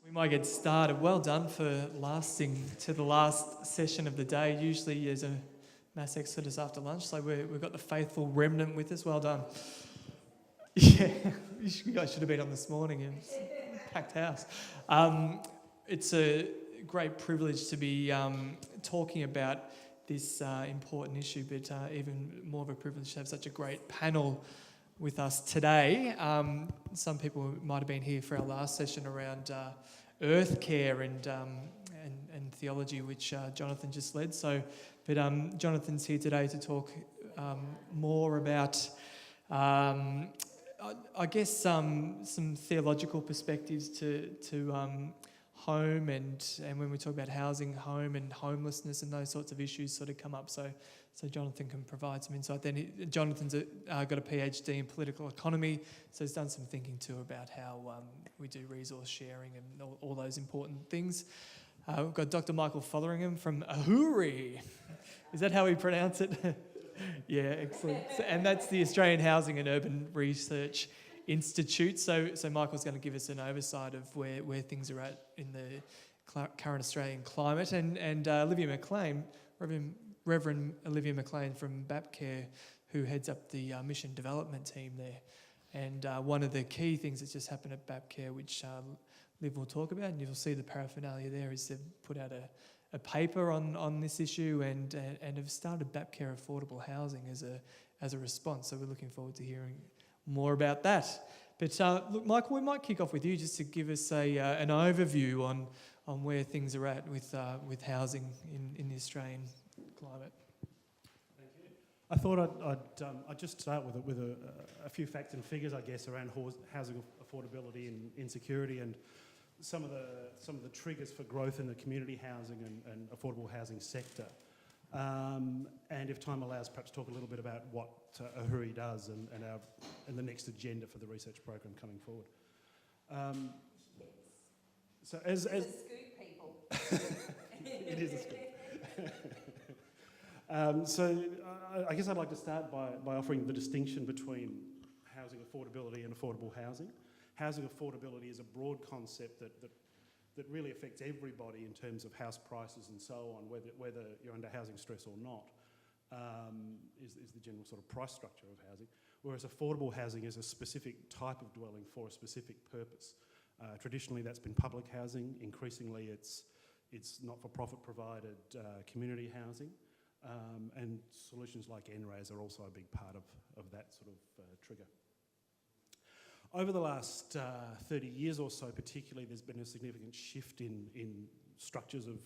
We might get started. Well done for lasting to the last session of the day. Usually there's a mass exodus after lunch, so we've got the faithful remnant with us. Well done. Yeah, you guys should have been on this morning. It's a packed house. It's a great privilege to be talking about this important issue, but even more of a privilege to have such a great panel with us today. Some people might have been here for our last session around earth care and theology, which Jonathan just led. But Jonathan's here today to talk more about, I guess, some theological perspectives to home and when we talk about housing, home and homelessness and those sorts of issues sort of come up. So Jonathan can provide some insight. Then Jonathan's got a PhD in political economy, so he's done some thinking too about how we do resource sharing and all those important things. We've got Dr. Michael Fotheringham from Ahuri. Is that how we pronounce it? Yeah, excellent. And that's the Australian Housing and Urban Research Institute. So Michael's going to give us an oversight of where things are at in the current Australian climate. And Olivia McLean, Reverend Olivia McLean from Bapcare, who heads up the mission development team there. And one of the key things that's just happened at Bapcare, which Liv will talk about, and you'll see the paraphernalia there, is they've put out a paper on this issue and have started Bapcare Affordable Housing as a response. So we're looking forward to hearing more about that. But look, Michael, we might kick off with you just to give us an overview on where things are at with housing in the Australian climate. Thank you. I thought I'd just start with a few facts and figures, I guess, around housing affordability and insecurity and some of the triggers for growth in the community housing and affordable housing sector. And if time allows, perhaps talk a little bit about what Ahuri does and the next agenda for the research program coming forward. So as the scoop, people. It is a scoop. So I guess I'd like to start by offering the distinction between housing affordability and affordable housing. Housing affordability is a broad concept that really affects everybody in terms of house prices and so on, whether you're under housing stress or not, is the general sort of price structure of housing. Whereas affordable housing is a specific type of dwelling for a specific purpose. Traditionally, that's been public housing. Increasingly, it's not-for-profit provided community housing. And solutions like NRAS are also a big part of that sort of trigger. Over the last 30 years or so particularly, there's been a significant shift in structures of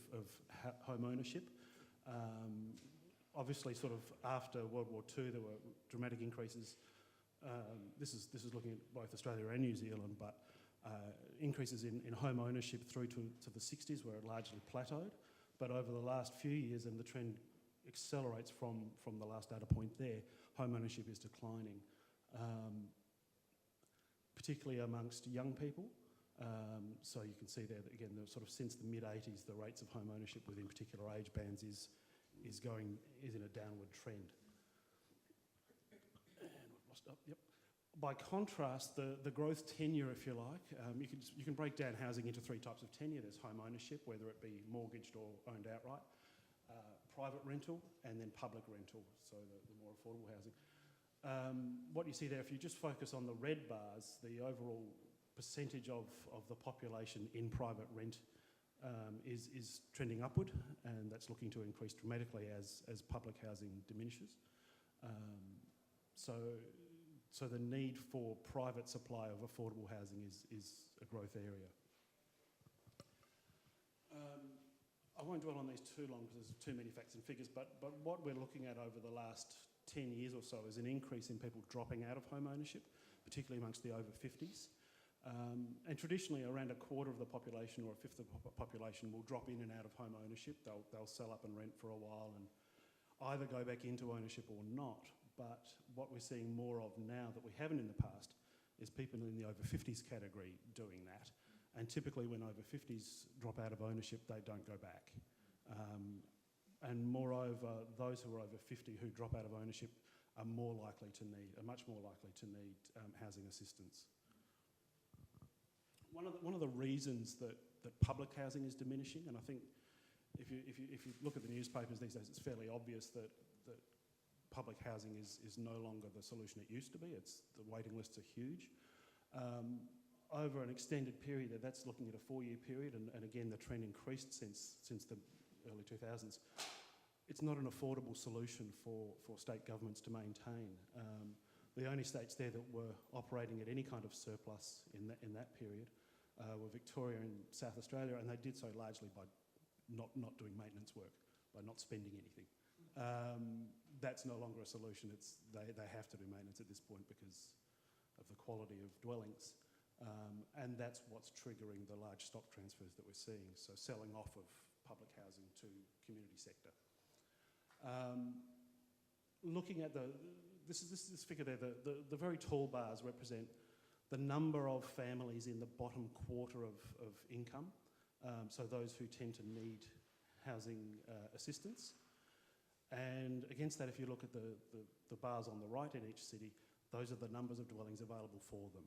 home ownership. Obviously, sort of after World War II, there were dramatic increases. This is looking at both Australia and New Zealand, but increases in home ownership through to the 60s, where it largely plateaued. But over the last few years, and the trend accelerates from the last data point there, home ownership is declining, particularly amongst young people. So you can see there that, again, sort of since the mid-80s, the rates of home ownership within particular age bands is in a downward trend. And we've lost up. Yep. By contrast, the growth tenure, if you like, you can break down housing into three types of tenure. There's home ownership, whether it be mortgaged or owned outright, private rental, and then public rental, so the more affordable housing. What you see there, if you just focus on the red bars, the overall percentage of the population in private rent is trending upward, and that's looking to increase dramatically as public housing diminishes. So the need for private supply of affordable housing is a growth area. I won't dwell on these too long because there's too many facts and figures, but what we're looking at over the last 10 years or so is an increase in people dropping out of home ownership, particularly amongst the over 50s. And traditionally, around a quarter of the population or a fifth of the population will drop in and out of home ownership. They'll sell up and rent for a while and either go back into ownership or not. But what we're seeing more of now that we haven't in the past is people in the over 50s category doing that. And typically when over 50s drop out of ownership, they don't go back. And moreover, those who are over 50 who drop out of ownership are much more likely to need housing assistance. One of the reasons that that public housing is diminishing, and I think if you look at the newspapers these days, it's fairly obvious that public housing is no longer the solution it used to be. The waiting lists are huge. Over an extended period, that's looking at a 4-year period, and again the trend increased since the early 2000s. It's not an affordable solution for state governments to maintain. The only states there that were operating at any kind of surplus in that period were Victoria and South Australia, and they did so largely by not doing maintenance work, by not spending anything. That's no longer a solution. They have to do maintenance at this point because of the quality of dwellings. And that's what's triggering the large stock transfers that we're seeing, so selling off of public housing to community sector. Looking at this figure there, the very tall bars represent the number of families in the bottom quarter of income, so those who tend to need housing assistance. And against that, if you look at the bars on the right in each city, those are the numbers of dwellings available for them.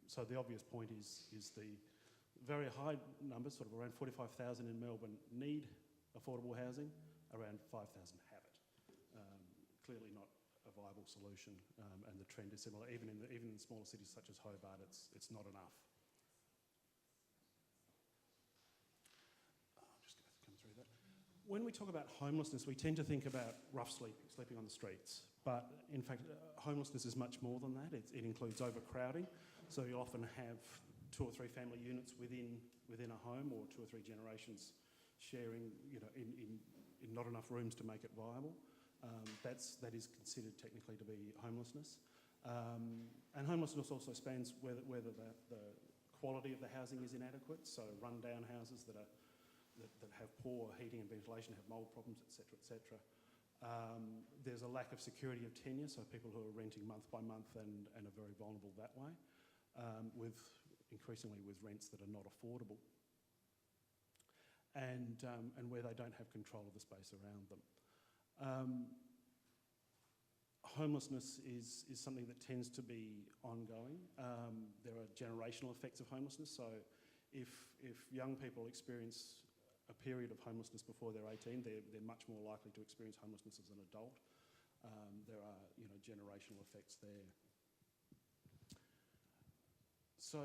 So the obvious point is the very high numbers, sort of around 45,000 in Melbourne, need affordable housing, around 5,000 have it. Clearly not a viable solution, and the trend is similar. Even in smaller cities such as Hobart, it's not enough. I'm just going to come through that. When we talk about homelessness, we tend to think about rough sleeping on the streets. But in fact, homelessness is much more than that. It includes overcrowding. So you often have 2 or 3 family units within a home, or 2 or 3 generations sharing, in not enough rooms to make it viable. That is considered technically to be homelessness. And homelessness also spans whether the quality of the housing is inadequate. So run-down houses that have poor heating and ventilation, have mould problems, etc., etc. There's a lack of security of tenure, so people who are renting month by month and are very vulnerable that way, increasingly with rents that are not affordable, and where they don't have control of the space around them. Homelessness is something that tends to be ongoing. There are generational effects of homelessness, so if young people experience a period of homelessness before they're 18, they're much more likely to experience homelessness as an adult. There are generational effects there. So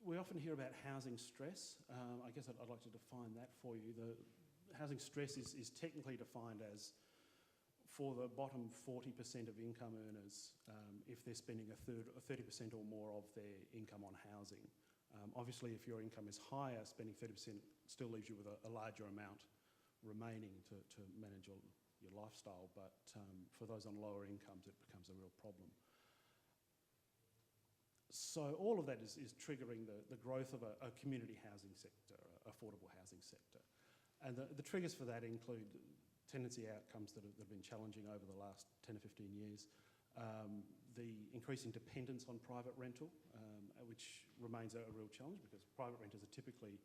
we often hear about housing stress. I guess I'd like to define that for you. The housing stress is technically defined as, for the bottom 40% of income earners, if they're spending a 30% or more of their income on housing. Obviously, if your income is higher, spending 30% still leaves you with a larger amount remaining to manage your lifestyle, but for those on lower incomes, it becomes a real problem. So all of that is triggering the growth of a community housing sector, affordable housing sector. And the triggers for that include tenancy outcomes that have been challenging over the last 10 or 15 years, the increasing dependence on private rental, which remains a real challenge because private renters are typically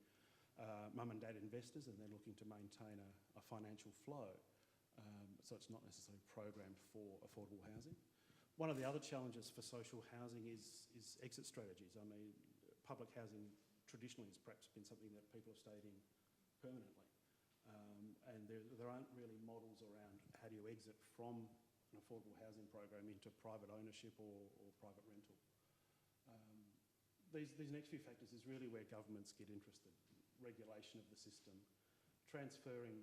mum and dad investors, and they're looking to maintain a financial flow. So it's not necessarily programmed for affordable housing. One of the other challenges for social housing is exit strategies. I mean, public housing traditionally has perhaps been something that people have stayed in permanently. And there aren't really models around how do you exit from an affordable housing program into private ownership or private rental. These next few factors is really where governments get interested. Regulation of the system, transferring,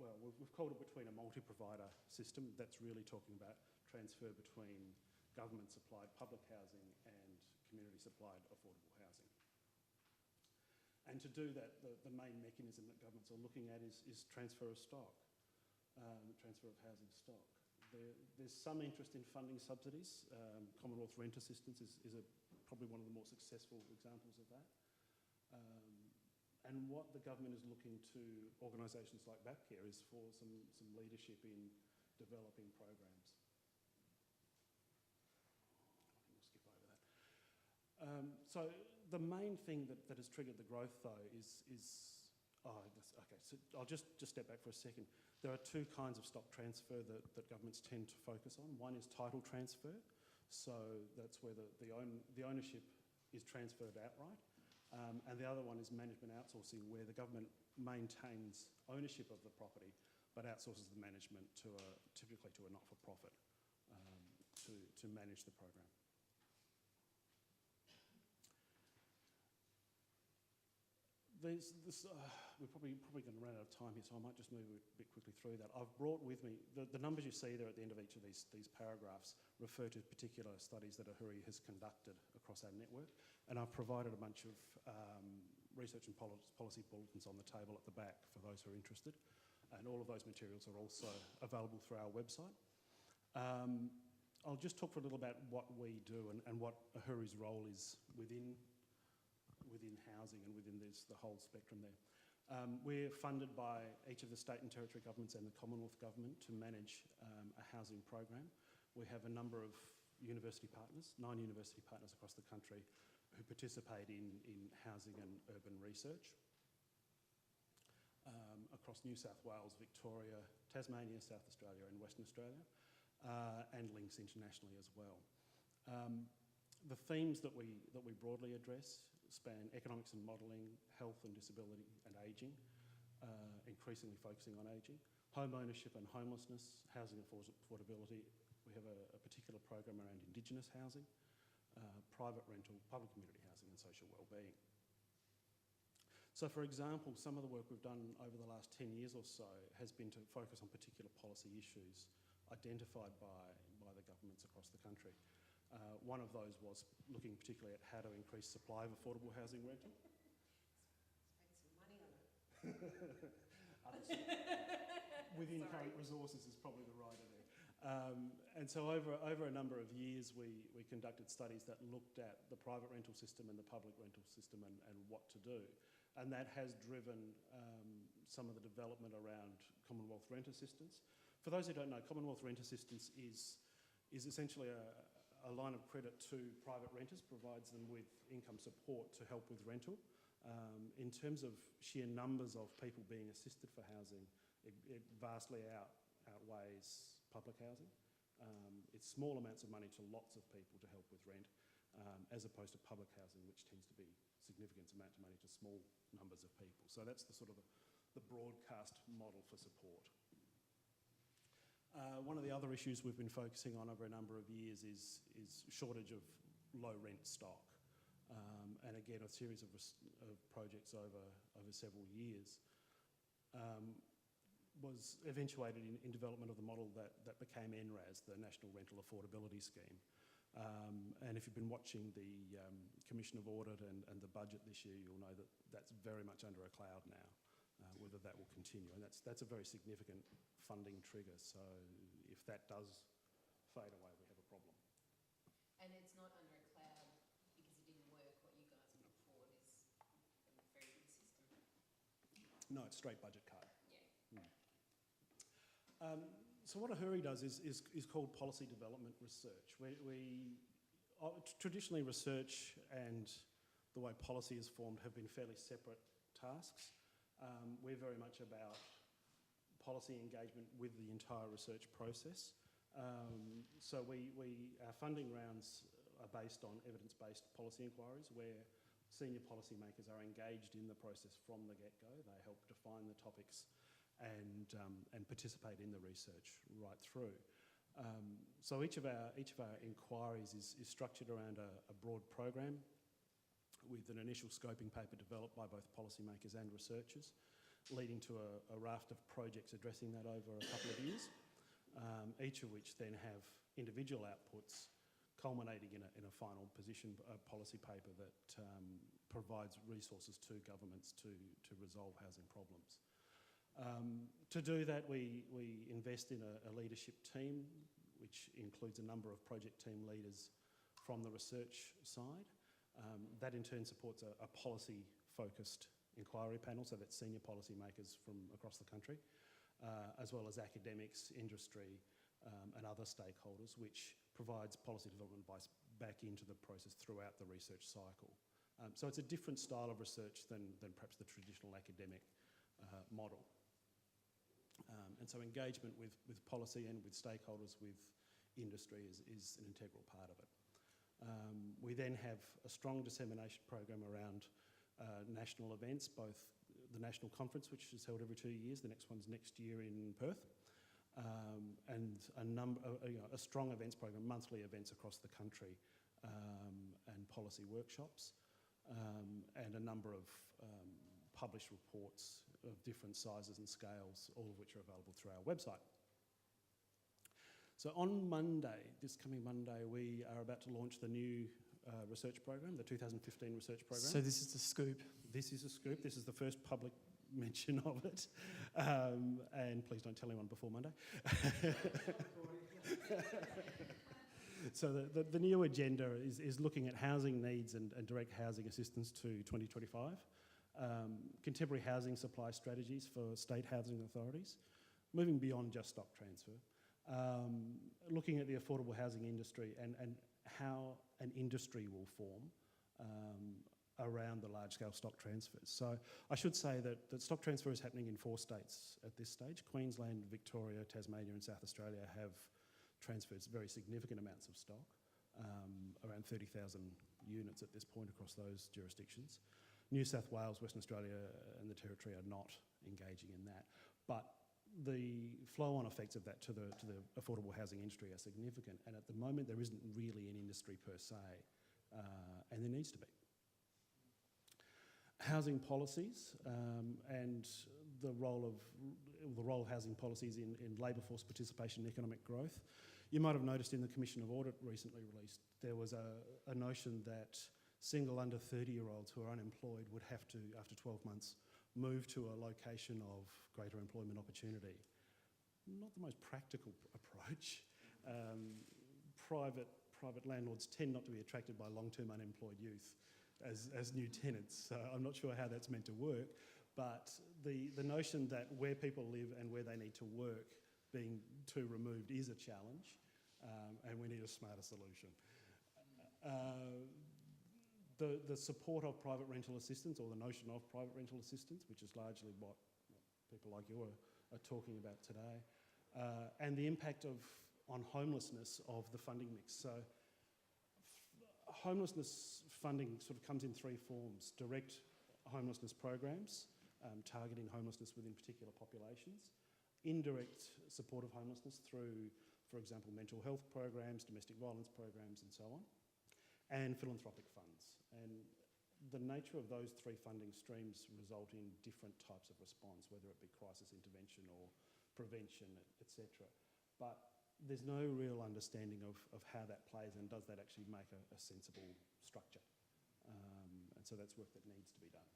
well, we've called it between a multi-provider system. That's really talking about transfer between government-supplied public housing and community-supplied affordable housing. And to do that, the main mechanism that governments are looking at is transfer of stock, transfer of housing stock. There's some interest in funding subsidies. Commonwealth Rent Assistance is probably one of the more successful examples of that. And what the government is looking to organisations like BapCare is for some leadership in developing programs. We'll skip over that. So the main thing that has triggered the growth, though, so I'll just step back for a second. There are 2 kinds of stock transfer that governments tend to focus on. One is title transfer, so that's where the ownership is transferred outright. And the other one is management outsourcing, where the government maintains ownership of the property but outsources the management typically to a not-for-profit to manage the program. We're probably going to run out of time here, so I might just move a bit quickly through that. I've brought with me, the numbers you see there at the end of each of these paragraphs refer to particular studies that AHURI has conducted across our network, and I've provided a bunch of research and policy bulletins on the table at the back for those who are interested, and all of those materials are also available through our website. I'll just talk for a little about what we do and what AHURI's role is within housing and within the whole spectrum there. We're funded by each of the state and territory governments and the Commonwealth Government to manage a housing program. We have a number of university partners, 9 university partners across the country who participate in housing and urban research across New South Wales, Victoria, Tasmania, South Australia and Western Australia, and links internationally as well. The themes that we broadly address span economics and modelling, health and disability and ageing, increasingly focusing on ageing, home ownership and homelessness, housing affordability. We have a particular program around Indigenous housing, private rental, public community housing and social wellbeing. So for example, some of the work we've done over the last 10 years or so has been to focus on particular policy issues identified by the governments across the country. One of those was looking particularly at how to increase supply of affordable housing rental. Spend some money on it. Within current resources is probably the writer there. And so over a number of years we conducted studies that looked at the private rental system and the public rental system and what to do. And that has driven some of the development around Commonwealth Rent Assistance. For those who don't know, Commonwealth Rent Assistance is essentially a line of credit to private renters, provides them with income support to help with rental. In terms of sheer numbers of people being assisted for housing, it vastly outweighs public housing. It's small amounts of money to lots of people to help with rent, as opposed to public housing, which tends to be significant amount of money to small numbers of people. So that's the sort of the broadcast model for support. One of the other issues we've been focusing on over a number of years is shortage of low rent stock. And again, a series of projects over several years was eventuated in development of the model that became NRAS, the National Rental Affordability Scheme. And if you've been watching the Commission of Audit and the budget this year, you'll know that that's very much under a cloud now, whether that will continue. And that's a very significant funding trigger. So if that does fade away, we have a problem. And it's not under a cloud because it didn't work. What you guys have put forward is a very good system. No, it's straight budget cut. Yeah. So what AHURI does is called policy development research. Traditionally, research and the way policy is formed have been fairly separate tasks. We're very much about policy engagement with the entire research process. So our funding rounds are based on evidence-based policy inquiries where senior policymakers are engaged in the process from the get-go. They help define the topics and participate in the research right through. So each of our inquiries is structured around a broad program with an initial scoping paper developed by both policymakers and researchers, leading to a raft of projects addressing that over a couple of years, each of which then have individual outputs culminating in a final position, a policy paper that provides resources to governments to resolve housing problems. To do that, we invest in a leadership team, which includes a number of project team leaders from the research side. That in turn supports a policy-focused inquiry panel, so that's senior policymakers from across the country, as well as academics, industry, and other stakeholders, which provides policy development advice back into the process throughout the research cycle. So it's a different style of research than perhaps the traditional academic model. And so engagement with policy and with stakeholders, with industry is an integral part of it. We then have a strong dissemination program around national events, both the National Conference, which is held every 2 years, the next one's next year in Perth, and a strong events program, monthly events across the country, and policy workshops, and a number of published reports of different sizes and scales, all of which are available through our website. So on Monday, this coming Monday, we are about to launch the new research program, the 2015 research program. So this is the scoop. This is a scoop. This is the first public mention of it. And please don't tell anyone before Monday. So the new agenda is looking at housing needs and direct housing assistance to 2025, contemporary housing supply strategies for state housing authorities, moving beyond just stock transfer, looking at the affordable housing industry and how an industry will form around the large-scale stock transfers. So I should say that stock transfer is happening in 4 states at this stage. Queensland, Victoria, Tasmania and South Australia have transferred very significant amounts of stock, around 30,000 units at this point across those jurisdictions. New South Wales, Western Australia and the Territory are not engaging in that. But the flow-on effects of that to the affordable housing industry are significant, and at the moment there isn't really an industry per se, and there needs to be. Housing policies and the role of housing policies in labour force participation and economic growth. You might have noticed in the Commission of Audit recently released, there was a notion that single under 30-year-olds who are unemployed would have to, after 12 months, move to a location of greater employment opportunity. Not the most practical approach. Private landlords tend not to be attracted by long-term unemployed youth as new tenants. So I'm not sure how that's meant to work, but the notion that where people live and where they need to work being too removed is a challenge, and we need a smarter solution. The support of private rental assistance, or the notion of private rental assistance, which is largely what people like you are talking about today, and the impact on homelessness of the funding mix. So homelessness funding sort of comes in 3 forms: direct homelessness programs, targeting homelessness within particular populations; indirect support of homelessness through, for example, mental health programs, domestic violence programs and so on; and philanthropic funds. And the nature of those 3 funding streams result in different types of response, whether it be crisis intervention or prevention, etc. But there's no real understanding of how that plays, and does that actually make a sensible structure. And so that's work that needs to be done.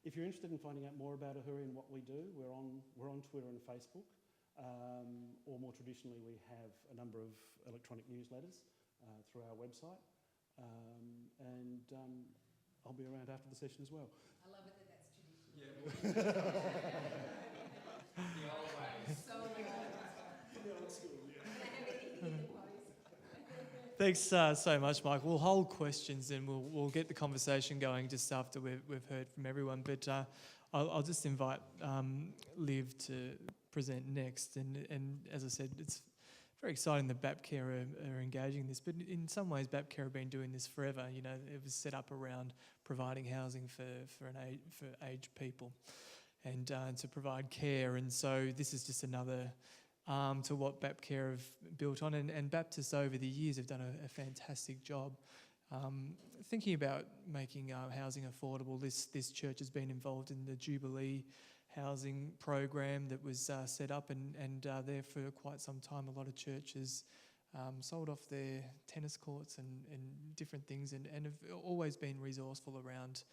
If you're interested in finding out more about Ahuri and what we do, we're on Twitter and Facebook, or more traditionally we have a number of electronic newsletters through our website. I'll be around after the session as well. I love it that that's traditional. The old way. So Thanks so much, Mike. We'll hold questions and we'll get the conversation going just after we've heard from everyone. But I'll just invite Liv to present next. And as I said, it's very exciting that BapCare are engaging in this. But in some ways, BapCare have been doing this forever. You know, it was set up around providing housing for aged people and to provide care. And so this is just another to what BapCare have built on, and Baptists over the years have done a fantastic job thinking about making housing affordable. This church has been involved in the Jubilee housing program that was set up, and there for quite some time a lot of churches sold off their tennis courts and different things, and have always been resourceful around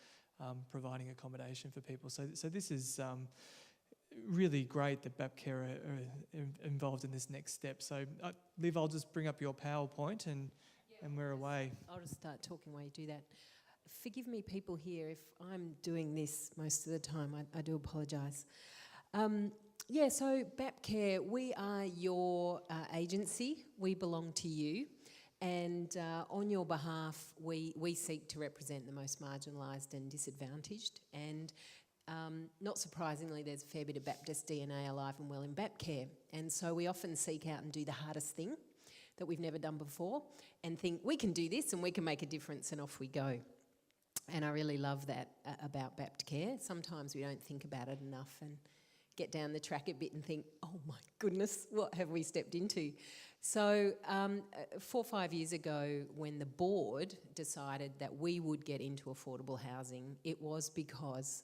providing accommodation for people. So this is really great that BapCare are involved in this next step. So Liv, I'll just bring up your PowerPoint and we're away. I'll just start talking while you do that. Forgive me, people here, if I'm doing this most of the time. I do apologise. So BapCare, we are your agency. We belong to you. And on your behalf, we seek to represent the most marginalised and disadvantaged. And not surprisingly, there's a fair bit of Baptist DNA alive and well in BapCare. And so we often seek out and do the hardest thing that we've never done before and think we can do this and we can make a difference, and off we go. And I really love that about Baptcare. Sometimes we don't think about it enough and get down the track a bit and think, oh my goodness, what have we stepped into? So 4 or 5 years ago, when the board decided that we would get into affordable housing, it was because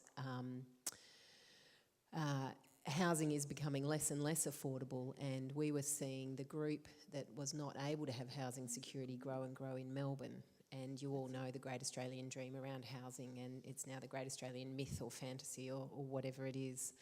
housing is becoming less and less affordable, and we were seeing the group that was not able to have housing security grow and grow in Melbourne. And you all know the Great Australian Dream around housing, and it's now the Great Australian Myth or fantasy or whatever it is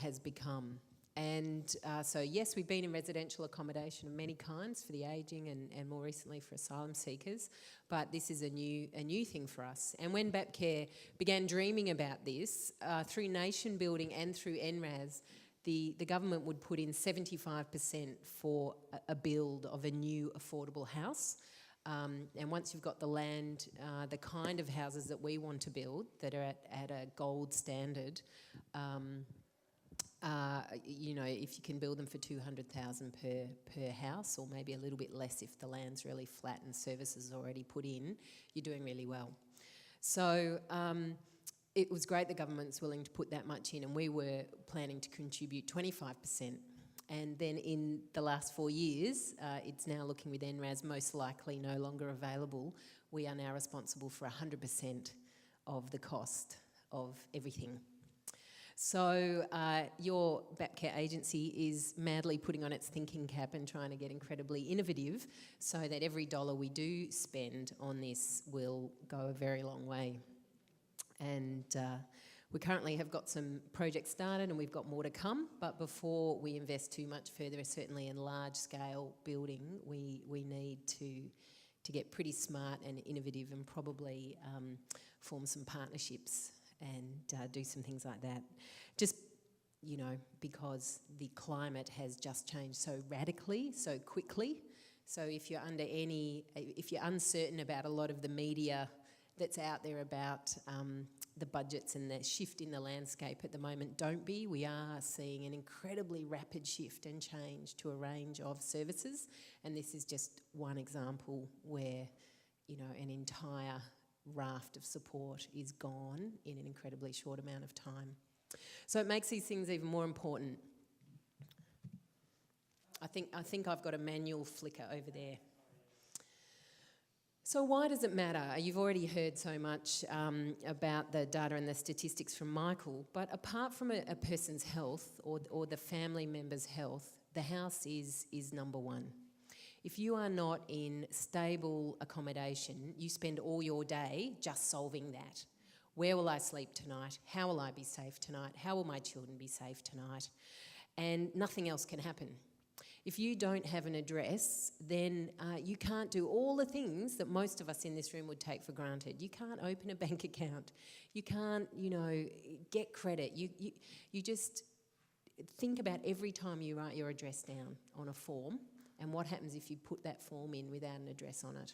has become. And so yes, we've been in residential accommodation of many kinds for the ageing and more recently for asylum seekers, but this is a new thing for us. And when Baptcare began dreaming about this, through nation building and through NRAS, the government would put in 75% for a build of a new affordable house. And once you've got the land, the kind of houses that we want to build that are at a gold standard, you know, if you can build them for $200,000 per house, or maybe a little bit less if the land's really flat and services are already put in, you're doing really well. So it was great the government's willing to put that much in, and we were planning to contribute 25%. And then in the last 4 years, it's now looking with NRAS most likely no longer available. We are now responsible for 100% of the cost of everything. So your Baptcare agency is madly putting on its thinking cap and trying to get incredibly innovative so that every dollar we do spend on this will go a very long way. And we currently have got some projects started and we've got more to come, but before we invest too much further, certainly in large-scale building, we need to get pretty smart and innovative and probably form some partnerships and do some things like that. Just, you know, because the climate has just changed so radically, so quickly. So if you're uncertain about a lot of the media that's out there about the budgets and the shift in the landscape at the moment, don't be. We are seeing an incredibly rapid shift and change to a range of services, and this is just one example where, you know, an entire raft of support is gone in an incredibly short amount of time. So it makes these things even more important. I think I've got a manual flicker over there. So why does it matter? You've already heard so much about the data and the statistics from Michael, but apart from a person's health or the family member's health, the house is number one. If you are not in stable accommodation, you spend all your day just solving that. Where will I sleep tonight? How will I be safe tonight? How will my children be safe tonight? And nothing else can happen. If you don't have an address, then you can't do all the things that most of us in this room would take for granted. You can't open a bank account. You can't, you know, get credit. You just think about every time you write your address down on a form and what happens if you put that form in without an address on it.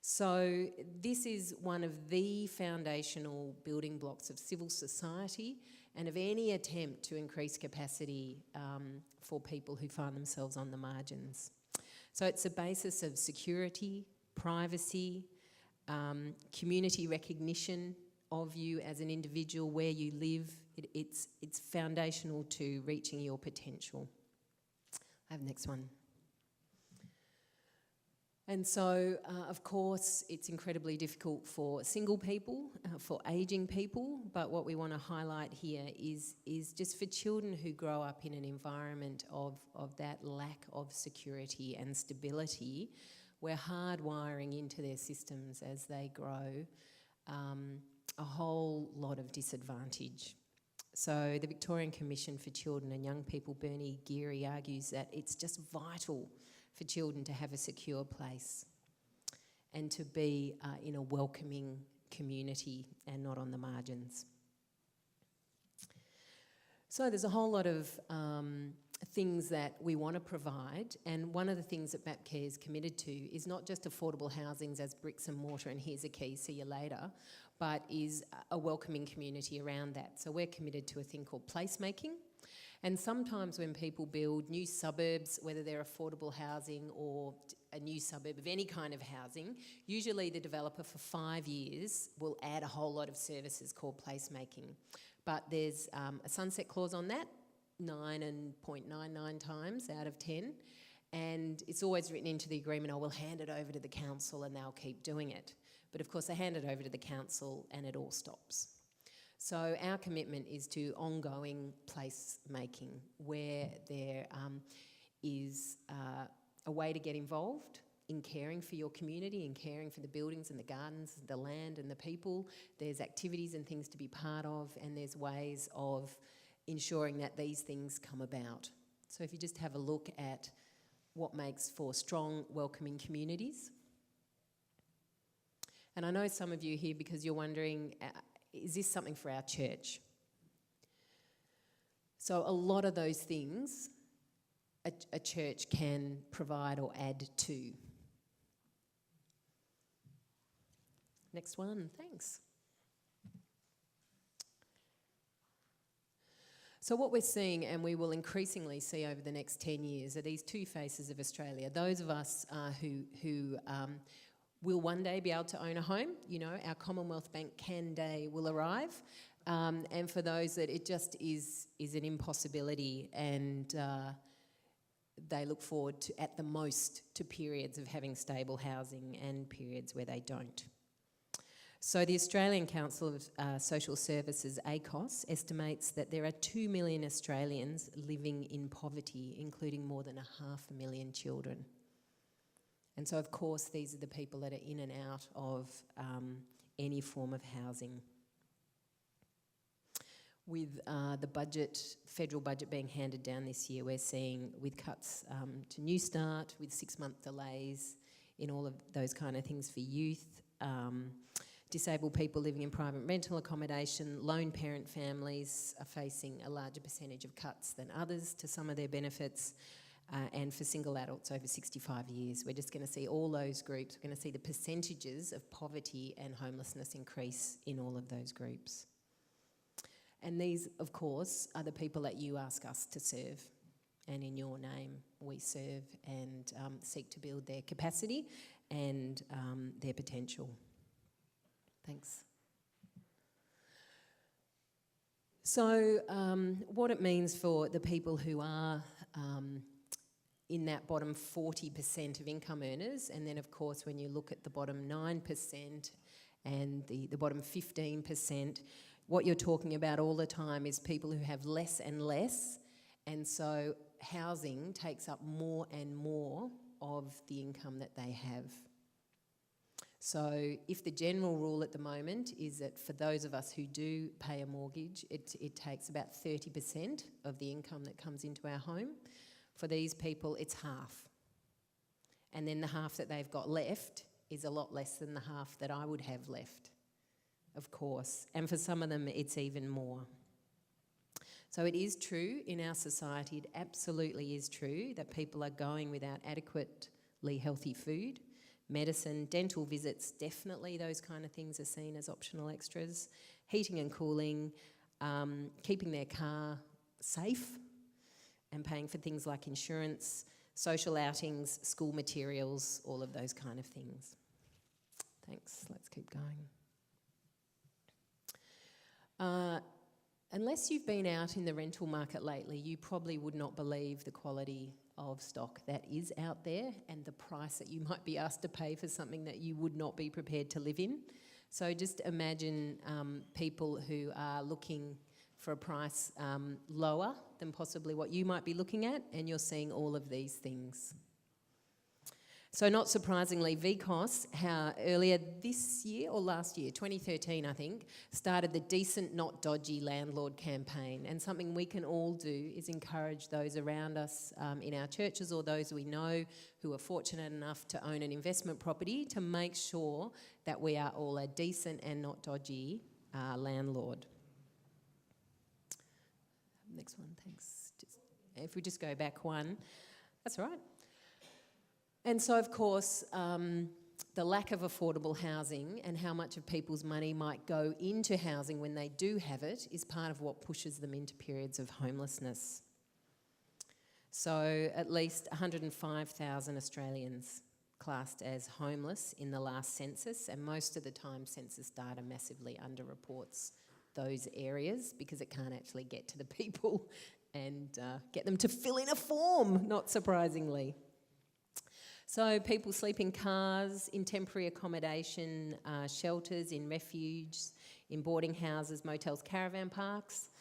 So this is one of the foundational building blocks of civil society and of any attempt to increase capacity for people who find themselves on the margins. So it's a basis of security, privacy, community recognition of you as an individual, where you live. It's foundational to reaching your potential. I have the next one. And so, of course, it's incredibly difficult for single people, for ageing people, but what we want to highlight here is just for children who grow up in an environment of that lack of security and stability. We're hardwiring into their systems as they grow a whole lot of disadvantage. So the Victorian Commission for Children and Young People, Bernie Geary, argues that it's just vital for children to have a secure place and to be in a welcoming community and not on the margins. So there's a whole lot of things that we want to provide, and one of the things that Baptcare is committed to is not just affordable housings as bricks and mortar and here's a key, see you later, but is a welcoming community around that. So we're committed to a thing called placemaking. And sometimes when people build new suburbs, whether they're affordable housing or a new suburb of any kind of housing, usually the developer for 5 years will add a whole lot of services called placemaking. But there's a sunset clause on that, 9.99 times out of 10. And it's always written into the agreement, we'll hand it over to the council and they'll keep doing it. But of course they hand it over to the council and it all stops. So our commitment is to ongoing placemaking where there is a way to get involved in caring for your community, in caring for the buildings and the gardens, the land and the people. There's activities and things to be part of, and there's ways of ensuring that these things come about. So if you just have a look at what makes for strong, welcoming communities. And I know some of you here because you're wondering, is this something for our church? So a lot of those things a church can provide or add to. Next one, thanks. So what we're seeing, and we will increasingly see over the next 10 years, are these two faces of Australia. Those of us who will one day be able to own a home, you know, our Commonwealth Bank can day will arrive. And for those that it just is an impossibility, and they look forward to, at the most, to periods of having stable housing and periods where they don't. So the Australian Council of Social Services, ACOS, estimates that there are 2 million Australians living in poverty, including more than 500,000 children. And so, of course, these are the people that are in and out of any form of housing. With the budget, federal budget being handed down this year, we're seeing with cuts to New Start, with 6-month delays in all of those kind of things for youth, disabled people living in private rental accommodation, lone parent families are facing a larger percentage of cuts than others to some of their benefits, and for single adults over 65 years. We're just going to see all those groups. We're going to see the percentages of poverty and homelessness increase in all of those groups. And these, of course, are the people that you ask us to serve. And in your name, we serve and seek to build their capacity and their potential. Thanks. So what it means for the people who are in that bottom 40% of income earners, and then of course when you look at the bottom 9% and the bottom 15%, what you're talking about all the time is people who have less and less, and so housing takes up more and more of the income that they have. So if the general rule at the moment is that for those of us who do pay a mortgage, it takes about 30% of the income that comes into our home. For these people, it's half. And then the half that they've got left is a lot less than the half that I would have left, of course. And for some of them, it's even more. So it is true in our society, it absolutely is true that people are going without adequately healthy food. Medicine, dental visits, definitely those kind of things are seen as optional extras. Heating and cooling, keeping their car safe and paying for things like insurance, social outings, school materials, all of those kind of things. Thanks, let's keep going. Unless you've been out in the rental market lately, you probably would not believe the quality of stock that is out there and the price that you might be asked to pay for something that you would not be prepared to live in. So just imagine people who are looking for a price lower than possibly what you might be looking at, and you're seeing all of these things. So not surprisingly, VCOS, earlier this year or last year, 2013 I think, started the Decent Not Dodgy Landlord campaign, and something we can all do is encourage those around us in our churches or those we know who are fortunate enough to own an investment property to make sure that we are all a decent and not dodgy landlord. Next one, thanks. If we just go back one, that's all right. And so, of course, the lack of affordable housing and how much of people's money might go into housing when they do have it is part of what pushes them into periods of homelessness. So at least 105,000 Australians classed as homeless in the last census, and most of the time census data massively underreports those areas because it can't actually get to the people and get them to fill in a form, not surprisingly. So people sleep in cars, in temporary accommodation, shelters, in refuge, in boarding houses, motels, caravan parks,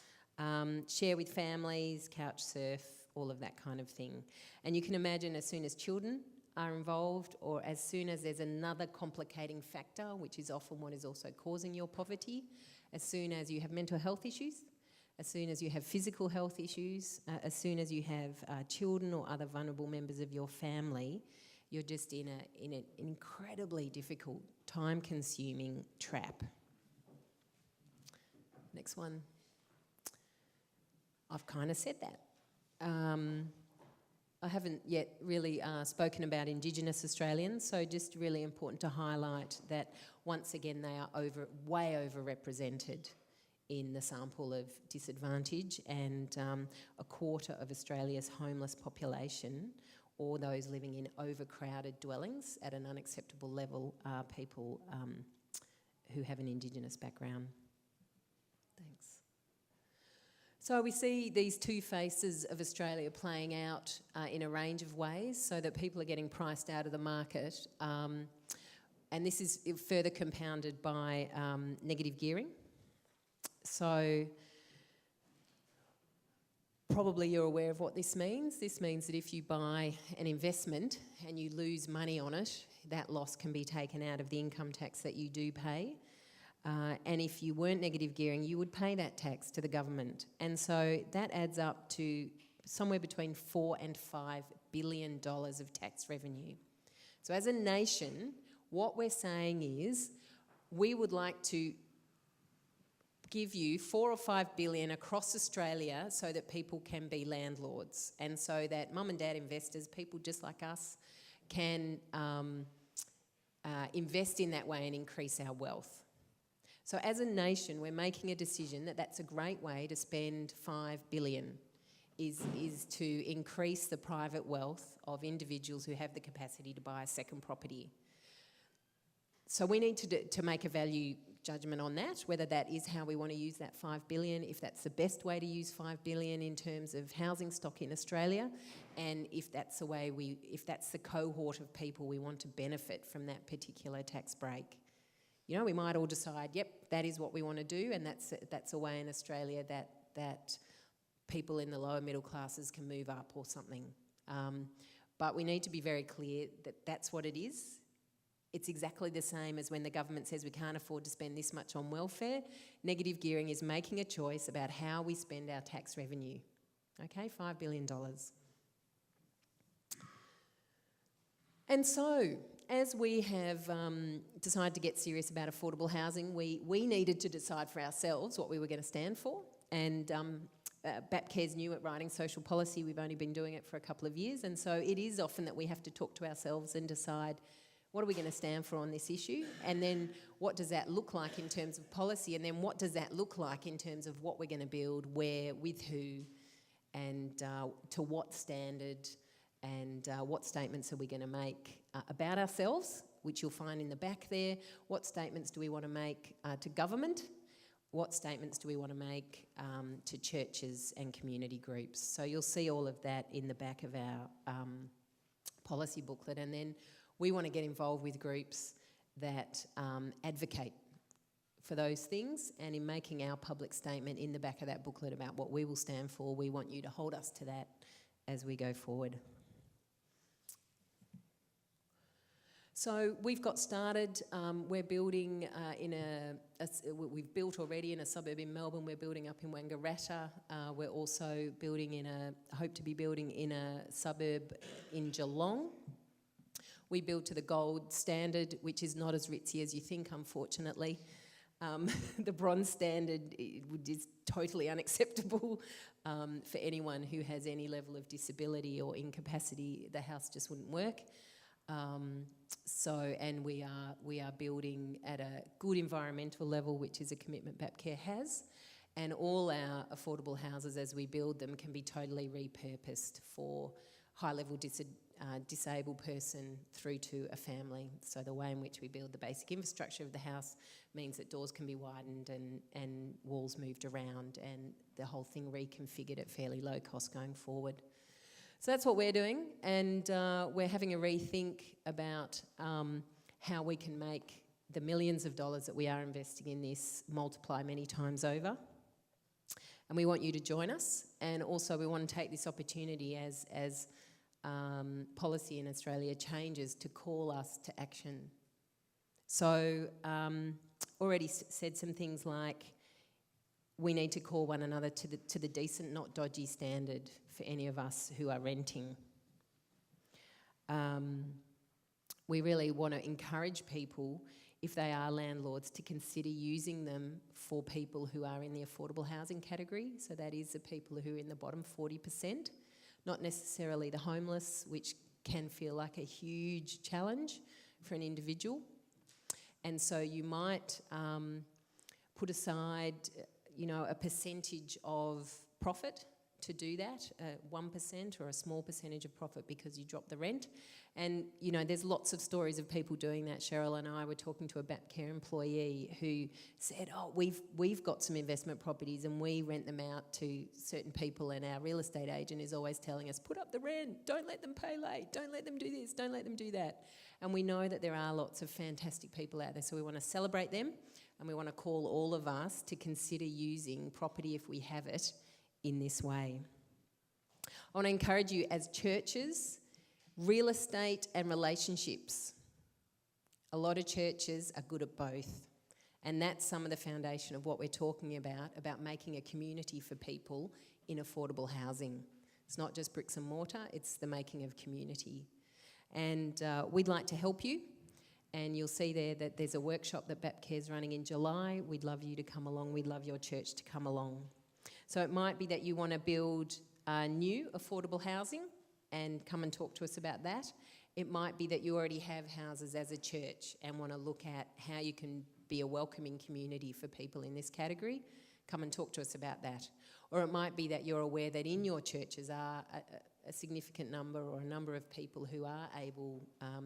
share with families, couch surf, all of that kind of thing. And you can imagine as soon as children are involved, or as soon as there's another complicating factor, which is often what is also causing your poverty, as soon as you have mental health issues, as soon as you have physical health issues, as soon as you have children or other vulnerable members of your family, you're just in an incredibly difficult, time-consuming trap. Next one. I've kind of said that. I haven't yet really spoken about Indigenous Australians, so just really important to highlight that once again they are way overrepresented in the sample of disadvantage, and a quarter of Australia's homeless population, or those living in overcrowded dwellings at an unacceptable level, are people who have an Indigenous background. Thanks. So we see these two faces of Australia playing out in a range of ways, so that people are getting priced out of the market. And this is further compounded by negative gearing. So probably you're aware of what this means. This means that if you buy an investment and you lose money on it, that loss can be taken out of the income tax that you do pay. And if you weren't negative gearing, you would pay that tax to the government. And so that adds up to somewhere between $4 and $5 billion of tax revenue. So as a nation, what we're saying is we would like to give you 4 or 5 billion across Australia so that people can be landlords, and so that mum and dad investors, people just like us, can invest in that way and increase our wealth. So as a nation, we're making a decision that that's a great way to spend 5 billion, is to increase the private wealth of individuals who have the capacity to buy a second property. So we need to make a value judgment on that, whether that is how we want to use that 5 billion, if that's the best way to use 5 billion in terms of housing stock in Australia, and if that's the way if that's the cohort of people we want to benefit from that particular tax break. You know, we might all decide, yep, that is what we want to do, and that's a way in Australia that people in the lower middle classes can move up or something. But we need to be very clear that that's what it is. It's exactly the same as when the government says we can't afford to spend this much on welfare. Negative gearing is making a choice about how we spend our tax revenue. Okay, $5 billion. And so, as we have decided to get serious about affordable housing, we needed to decide for ourselves what we were going to stand for. And BAPCare's new at writing social policy. We've only been doing it for a couple of years, and so it is often that we have to talk to ourselves and decide, what are we going to stand for on this issue? And then what does that look like in terms of policy? And then what does that look like in terms of what we're going to build, where, with who, and to what standard, and what statements are we going to make about ourselves, which you'll find in the back there. What statements do we want to make to government? What statements do we want to make to churches and community groups? So you'll see all of that in the back of our policy booklet. And then we want to get involved with groups that advocate for those things, and in making our public statement in the back of that booklet about what we will stand for, we want you to hold us to that as we go forward. So we've got started. We're building we've built already in a suburb in Melbourne. We're building up in Wangaratta. We're also building hope to be building in a suburb in Geelong. We build to the gold standard, which is not as ritzy as you think, unfortunately. The bronze standard is totally unacceptable for anyone who has any level of disability or incapacity. The house just wouldn't work. And we are building at a good environmental level, which is a commitment BAPCare has. And all our affordable houses, as we build them, can be totally repurposed for high-level disabled person through to a family. So the way in which we build the basic infrastructure of the house means that doors can be widened and walls moved around and the whole thing reconfigured at fairly low cost going forward. So that's what we're doing, and we're having a rethink about how we can make the millions of dollars that we are investing in this multiply many times over. And we want you to join us, and also we want to take this opportunity as policy in Australia changes to call us to action. So already said some things like we need to call one another to the decent, not dodgy standard for any of us who are renting. We really want to encourage people, if they are landlords, to consider using them for people who are in the affordable housing category. So that is the people who are in the bottom 40%, not necessarily the homeless, which can feel like a huge challenge for an individual. And so you might put aside, a percentage of profit to do that, 1% or a small percentage of profit because you drop the rent. And, there's lots of stories of people doing that. Cheryl and I were talking to a BapCare employee who said, we've got some investment properties and we rent them out to certain people, and our real estate agent is always telling us, put up the rent, don't let them pay late, don't let them do this, don't let them do that. And we know that there are lots of fantastic people out there, so we want to celebrate them, and we want to call all of us to consider using property, if we have it, in this way. I want to encourage you, as churches, real estate and relationships. A lot of churches are good at both, and that's some of the foundation of what we're talking about making a community for people in affordable housing. It's not just bricks and mortar, it's the making of community. And we'd like to help you, and you'll see there that there's a workshop that BapCare's running in July. We'd love you to come along. We'd love your church to come along. So it might be that you want to build new affordable housing and come and talk to us about that. It might be that you already have houses as a church and want to look at how you can be a welcoming community for people in this category. Come and talk to us about that. Or it might be that you're aware that in your churches are a significant number or a number of people who are able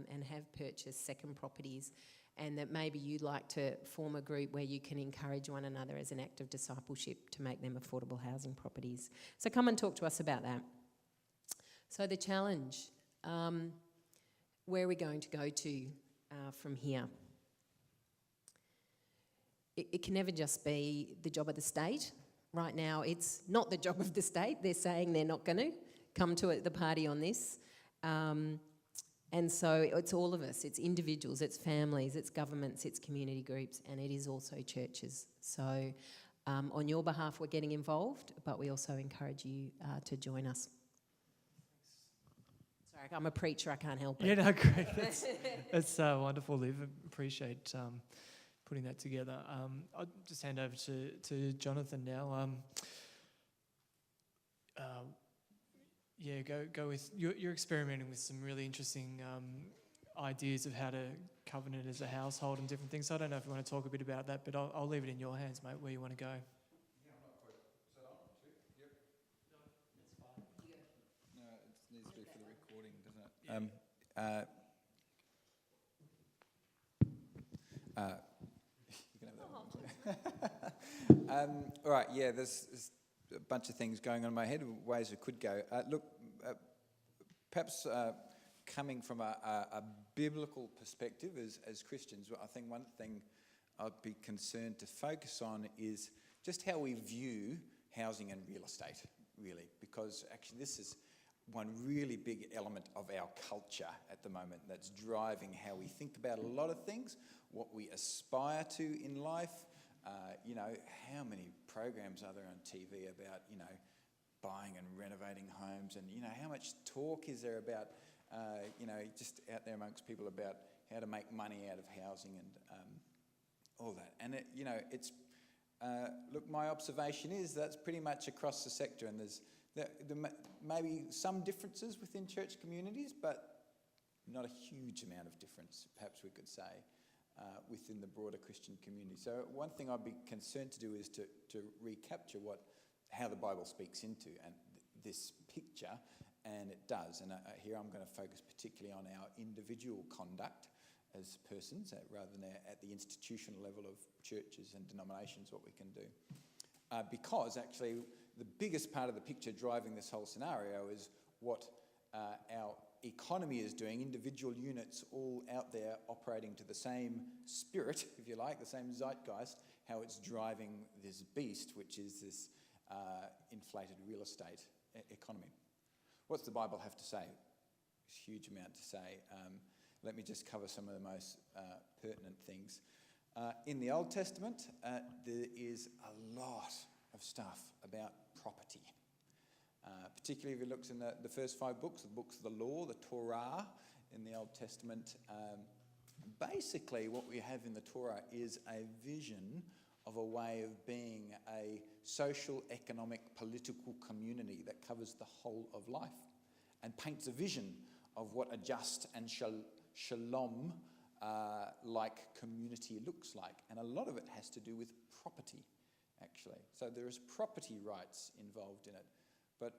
and have purchased second properties, and that maybe you'd like to form a group where you can encourage one another as an act of discipleship to make them affordable housing properties. So come and talk to us about that. So the challenge, where are we going to go to from here? It can never just be the job of the state. Right now, it's not the job of the state. They're saying they're not going to come to the party on this. And so it's all of us. It's individuals, it's families, it's governments, it's community groups, and it is also churches. So on your behalf, we're getting involved, but we also encourage you to join us. Sorry, I'm a preacher, I can't help it. Yeah, no, great. That's wonderful, Liv. Appreciate putting that together. I'll just hand over to Jonathan now. Go with you're experimenting with some really interesting ideas of how to covenant as a household and different things. So I don't know if you want to talk a bit about that, but I'll leave it in your hands, mate, where you want to go. Yeah, I'm not quite set up. Yep. No, it's fine. No, it needs to be for the recording, doesn't it? You can have that one. All right, yeah, there's a bunch of things going on in my head, ways it could go. Perhaps coming from a biblical perspective as Christians, I think one thing I'd be concerned to focus on is just how we view housing and real estate, really, because actually this is one really big element of our culture at the moment that's driving how we think about a lot of things, what we aspire to in life. How many programs are there on TV about, buying and renovating homes, and, how much talk is there about, just out there amongst people about how to make money out of housing and all that. And, it's, look, my observation is that's pretty much across the sector, and there's maybe some differences within church communities, but not a huge amount of difference, perhaps we could say, within the broader Christian community. So one thing I'd be concerned to do is to recapture how the Bible speaks into and this picture, and it does. And here I'm going to focus particularly on our individual conduct as persons, rather than at the institutional level of churches and denominations, what we can do. Because actually the biggest part of the picture driving this whole scenario is what our economy is doing, individual units all out there operating to the same spirit, if you like, the same zeitgeist, how it's driving this beast, which is this inflated real estate economy. What's the Bible have to say? There's a huge amount to say. Let me just cover some of the most pertinent things. In the Old Testament, there is a lot of stuff about property. Particularly if you look in the first 5 books, the books of the law, the Torah in the Old Testament. Basically, what we have in the Torah is a vision of a way of being a social, economic, political community that covers the whole of life and paints a vision of what a just and shalom like community looks like. And a lot of it has to do with property, actually. So there is property rights involved in it. But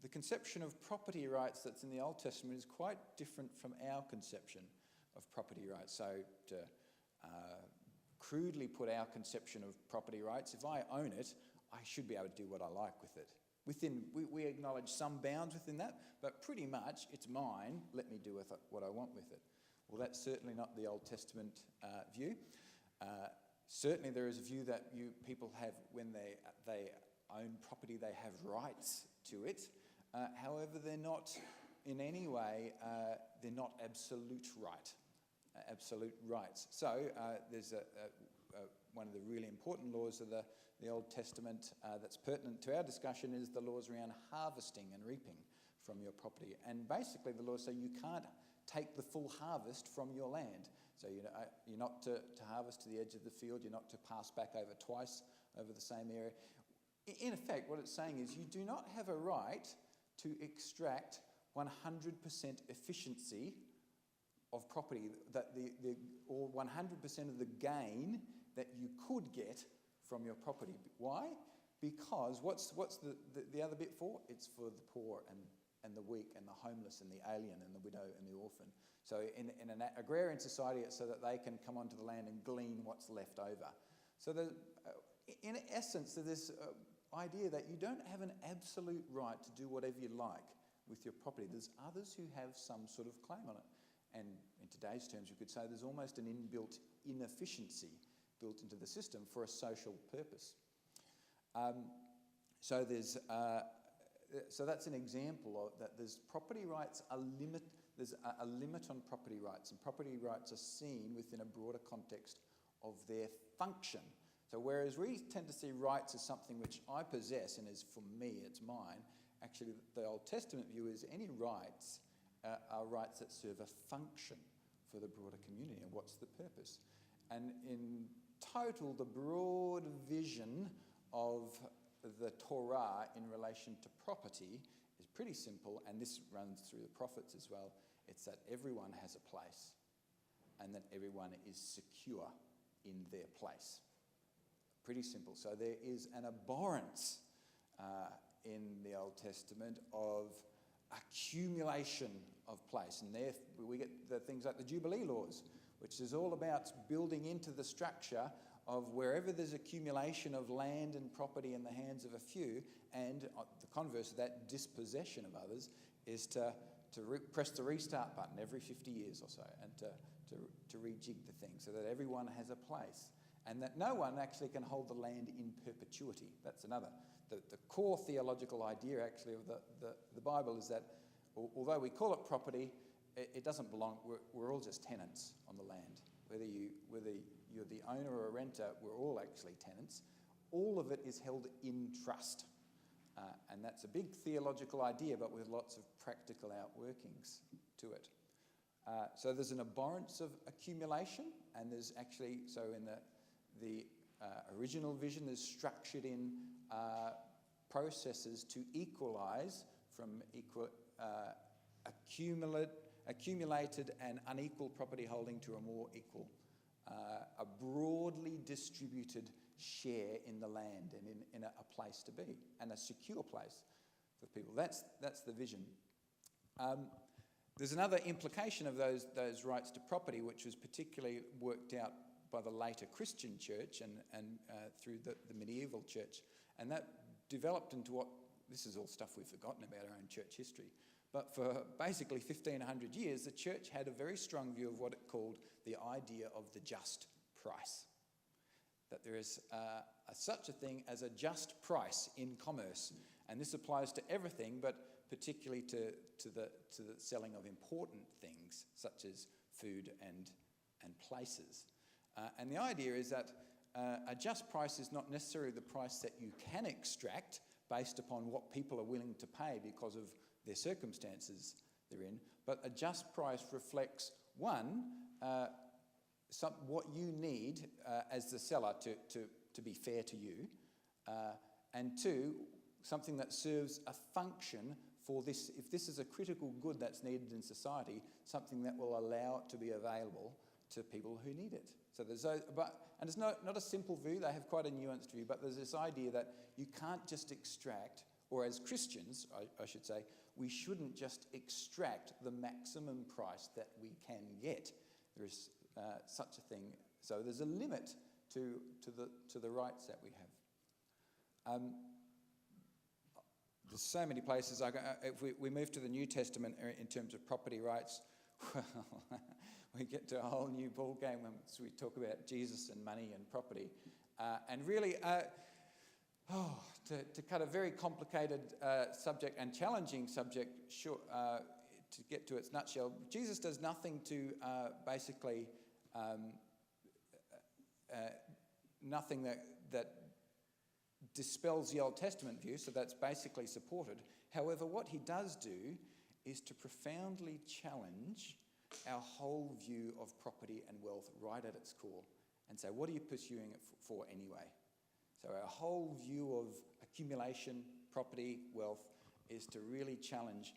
the conception of property rights that's in the Old Testament is quite different from our conception of property rights. So to crudely put our conception of property rights, if I own it, I should be able to do what I like with it. We acknowledge some bounds within that, but pretty much it's mine, let me do with it what I want with it. Well, that's certainly not the Old Testament view. Certainly there is a view that people have when they own property, they have rights to it. However, they're not in any way, they're not absolute rights. So there's one of the really important laws of the Old Testament that's pertinent to our discussion is the laws around harvesting and reaping from your property. And basically the laws say you can't take the full harvest from your land. So you're not to harvest to the edge of the field, you're not to pass back over twice over the same area. In effect, what it's saying is you do not have a right to extract 100% efficiency of property, or 100% of the gain that you could get from your property. Why? Because what's the other bit for? It's for the poor and the weak and the homeless and the alien and the widow and the orphan. So in an agrarian society, it's so that they can come onto the land and glean what's left over. So in essence, there's this idea that you don't have an absolute right to do whatever you like with your property. There's others who have some sort of claim on it. And in today's terms, you could say there's almost an inbuilt inefficiency built into the system for a social purpose. So that's an example of that. There's property rights are limit. There's a limit on property rights, and property rights are seen within a broader context of their function. So whereas we tend to see rights as something which I possess and is for me, it's mine, actually the Old Testament view is any rights are rights that serve a function for the broader community, and what's the purpose. And in total, the broad vision of the Torah in relation to property is pretty simple, and this runs through the prophets as well. It's that everyone has a place and that everyone is secure in their place. Pretty simple. So there is an abhorrence in the Old Testament of accumulation of place. And there we get the things like the Jubilee laws, which is all about building into the structure of wherever there's accumulation of land and property in the hands of a few, and the converse of that, dispossession of others, is to press the restart button every 50 years or so, and to rejig the thing so that everyone has a place, and that no one actually can hold the land in perpetuity. That's another. The core theological idea actually of the Bible is that although we call it property, it doesn't belong. We're all just tenants on the land. Whether you're the owner or a renter, we're all actually tenants. All of it is held in trust. And that's a big theological idea, but with lots of practical outworkings to it. So there's an abhorrence of accumulation, and there's actually, so in the original vision, there's structured in processes to equalise from accumulated and unequal property holding to a more equal, a broadly distributed share in the land and in a place to be, and a secure place for people. That's the vision. There's another implication of those rights to property, which was particularly worked out by the later Christian church and through the medieval church. And that developed into what, this is all stuff we've forgotten about our own church history, but for basically 1,500 years, the church had a very strong view of what it called the idea of the just price. That there is such a thing as a just price in commerce. And this applies to everything, but particularly to the selling of important things, such as food and places. And the idea is that a just price is not necessarily the price that you can extract based upon what people are willing to pay because of their circumstances they're in, but a just price reflects, one, what you need as the seller to be fair to you, and two, something that serves a function for this. If this is a critical good that's needed in society, something that will allow it to be available to people who need it. So there's and it's not a simple view, they have quite a nuanced view, but there's this idea that you can't just extract, or as Christians, I should say, we shouldn't just extract the maximum price that we can get. There is such a thing. So there's a limit to the rights that we have. There's so many places. If we move to the New Testament in terms of property rights, well, we get to a whole new ball game once we talk about Jesus and money and property. And really, to cut a very complicated subject and challenging subject to get to its nutshell, Jesus does nothing to basically nothing that dispels the Old Testament view, so that's basically supported. However, what he does do is to profoundly challenge our whole view of property and wealth right at its core and say, what are you pursuing it for anyway? So our whole view of accumulation, property, wealth is to really challenge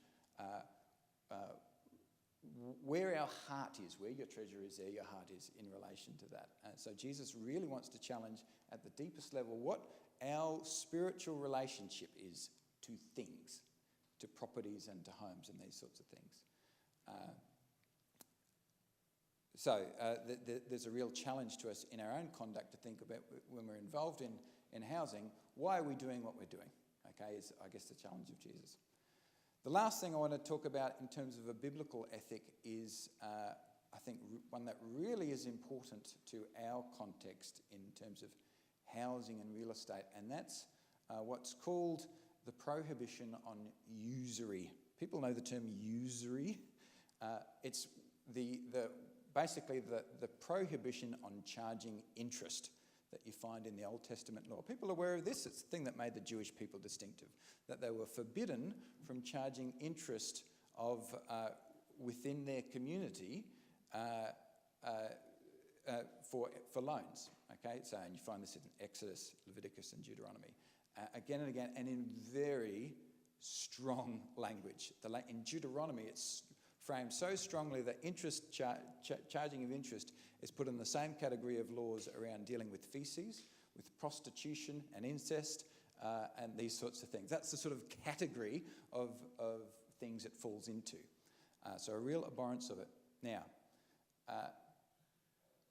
where our heart is, where your treasure is, there your heart is in relation to that. So Jesus really wants to challenge at the deepest level what our spiritual relationship is to things, to properties and to homes and these sorts of things. There's a real challenge to us in our own conduct to think about when we're involved in housing, why are we doing what we're doing? Okay, is I guess the challenge of Jesus. The last thing I want to talk about in terms of a biblical ethic is, I think, one that really is important to our context in terms of housing and real estate, and that's what's called the prohibition on usury. People know the term usury. It's basically the prohibition on charging interest that you find in the Old Testament law. People are aware of this. It's the thing that made the Jewish people distinctive, that they were forbidden from charging interest within their community for loans. Okay, so and you find this in Exodus, Leviticus, and Deuteronomy again and again, and in very strong language. In Deuteronomy, it's framed so strongly that charging of interest is put in the same category of laws around dealing with feces, with prostitution and incest, and these sorts of things. That's the sort of category of things it falls into. So a real abhorrence of it. Now,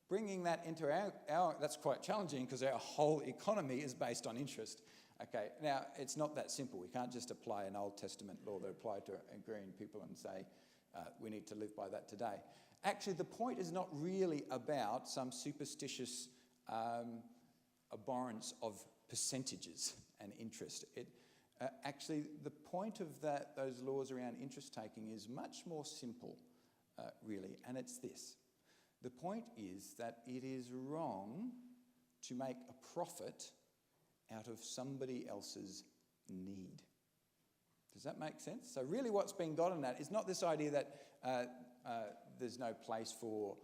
bringing that into our that's quite challenging because our whole economy is based on interest. Okay, now it's not that simple. We can't just apply an Old Testament law that applied to agrarian people and say, we need to live by that today. Actually, the point is not really about some superstitious abhorrence of percentages and interest. Actually, the point of those laws around interest taking is much more simple, really, and it's this. The point is that it is wrong to make a profit out of somebody else's need. Does that make sense? So really what's being got in that is not this idea that there's no place for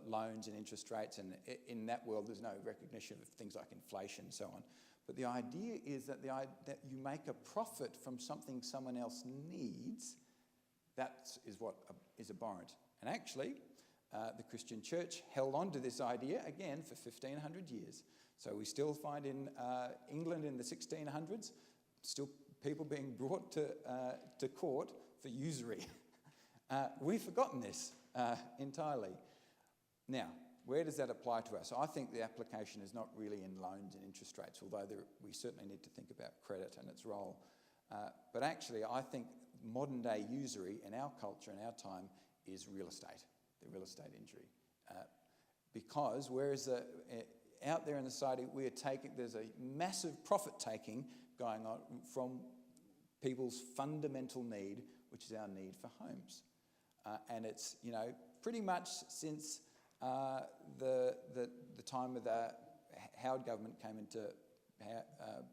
loans and interest rates, and in that world there's no recognition of things like inflation and so on. But the idea is that that you make a profit from something someone else needs, that is what is abhorrent. And actually, the Christian church held on to this idea, again, for 1,500 years. So we still find in England in the 1600s, still people being brought to court for usury, we've forgotten this entirely. Now, where does that apply to us? I think the application is not really in loans and interest rates, although we certainly need to think about credit and its role. But actually, I think modern day usury in our culture and our time is real estate, the real estate injury. Because whereas out there in the society, there's a massive profit taking going on from people's fundamental need, which is our need for homes. And it's, pretty much since the time of the Howard government came into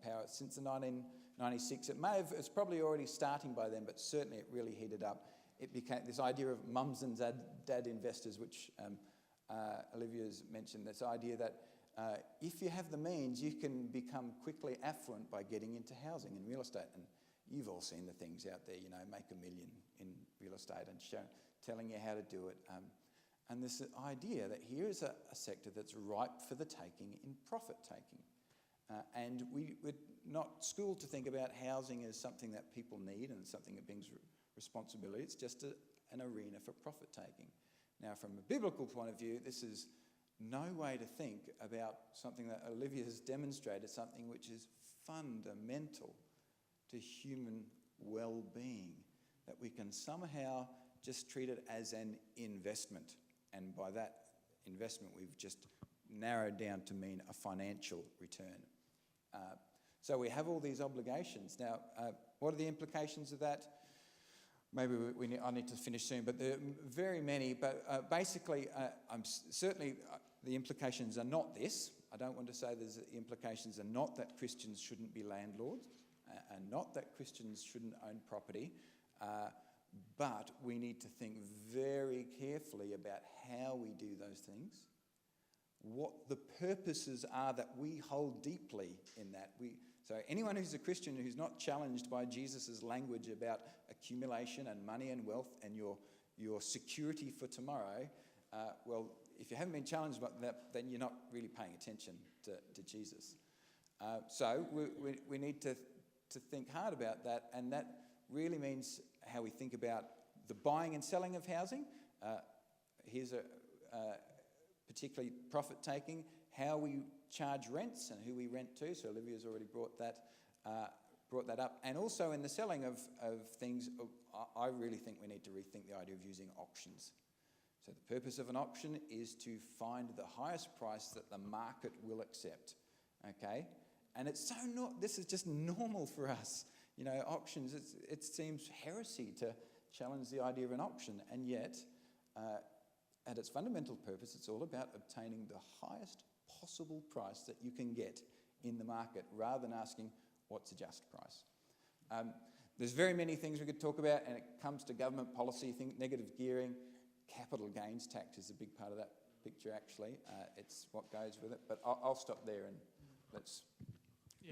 power, since the 1996, it's probably already starting by then, but certainly it really heated up. It became this idea of mums and dad investors, which Olivia's mentioned, this idea that if you have the means, you can become quickly affluent by getting into housing and real estate. And you've all seen the things out there, make $1 million in real estate and telling you how to do it. And this idea that here is a sector that's ripe for the taking in profit taking. And we're not schooled to think about housing as something that people need and something that brings responsibility. It's just an arena for profit taking. Now, from a biblical point of view, this is no way to think about something that Olivia has demonstrated, something which is fundamental to human well-being, that we can somehow just treat it as an investment. And by that investment, we've just narrowed down to mean a financial return. So we have all these obligations. Now, what are the implications of that? Maybe I need to finish soon, but there are very many. But basically, certainly the implications are not this. I don't want to say the implications are not that Christians shouldn't be landlords and not that Christians shouldn't own property. But we need to think very carefully about how we do those things, what the purposes are that we hold deeply in that. So anyone who's a Christian who's not challenged by Jesus' language about accumulation and money and wealth and your security for tomorrow, well, if you haven't been challenged by that, then you're not really paying attention to Jesus. So we need to think hard about that, and that really means how we think about the buying and selling of housing. Here's particularly profit-taking, how we charge rents and who we rent to. So Olivia's already brought that up. And also in the selling of things, I really think we need to rethink the idea of using auctions. So the purpose of an auction is to find the highest price that the market will accept, okay? And this is just normal for us. Auctions, it seems heresy to challenge the idea of an auction, and yet at its fundamental purpose, it's all about obtaining the highest possible price that you can get in the market, rather than asking what's a just price. There's very many things we could talk about, and it comes to government policy, negative gearing. Capital gains tax is a big part of that picture, actually. It's what goes with it. But I'll stop there and let's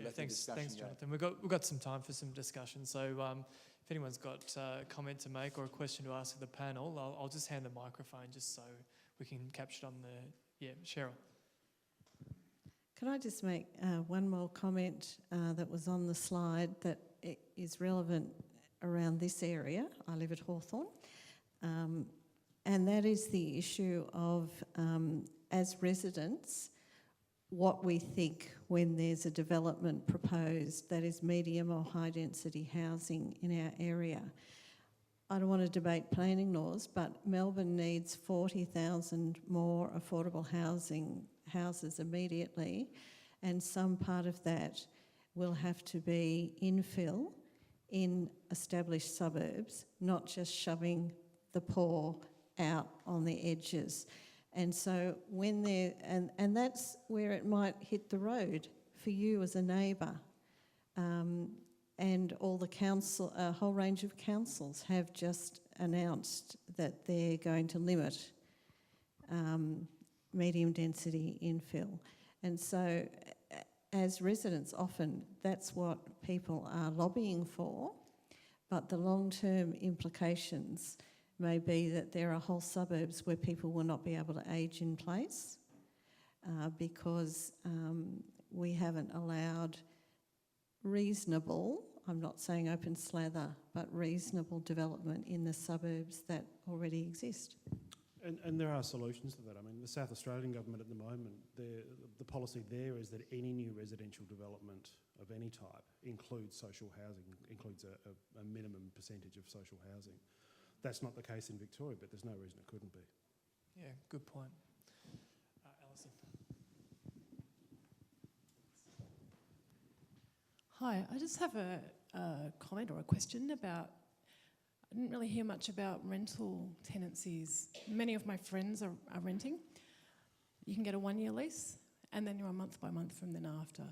let thanks, the discussion Jonathan. We've got some time for some discussion. So if anyone's got a comment to make or a question to ask of the panel, I'll just hand the microphone just so we can capture it on Cheryl. Can I just make one more comment that was on the slide that is relevant around this area? I live at Hawthorn. And that is the issue of, as residents, what we think when there's a development proposed that is medium or high density housing in our area. I don't want to debate planning laws, but Melbourne needs 40,000 more affordable houses immediately, and some part of that will have to be infill in established suburbs, not just shoving the poor out on the edges. And so when and that's where it might hit the road for you as a neighbour. And all the a whole range of councils have just announced that they're going to limit medium density infill. And so as residents, often that's what people are lobbying for, but the long-term implications may be that there are whole suburbs where people will not be able to age in place because we haven't allowed reasonable, I'm not saying open slather, but reasonable development in the suburbs that already exist. And there are solutions to that. I mean, the South Australian government at the moment, the policy there is that any new residential development of any type includes social housing, includes a minimum percentage of social housing. That's not the case in Victoria, but there's no reason it couldn't be. Yeah, good point. Alison. Hi, I just have a comment or a question about, I didn't really hear much about rental tenancies. Many of my friends are renting. You can get a 1-year lease and then you're on month by month from then after.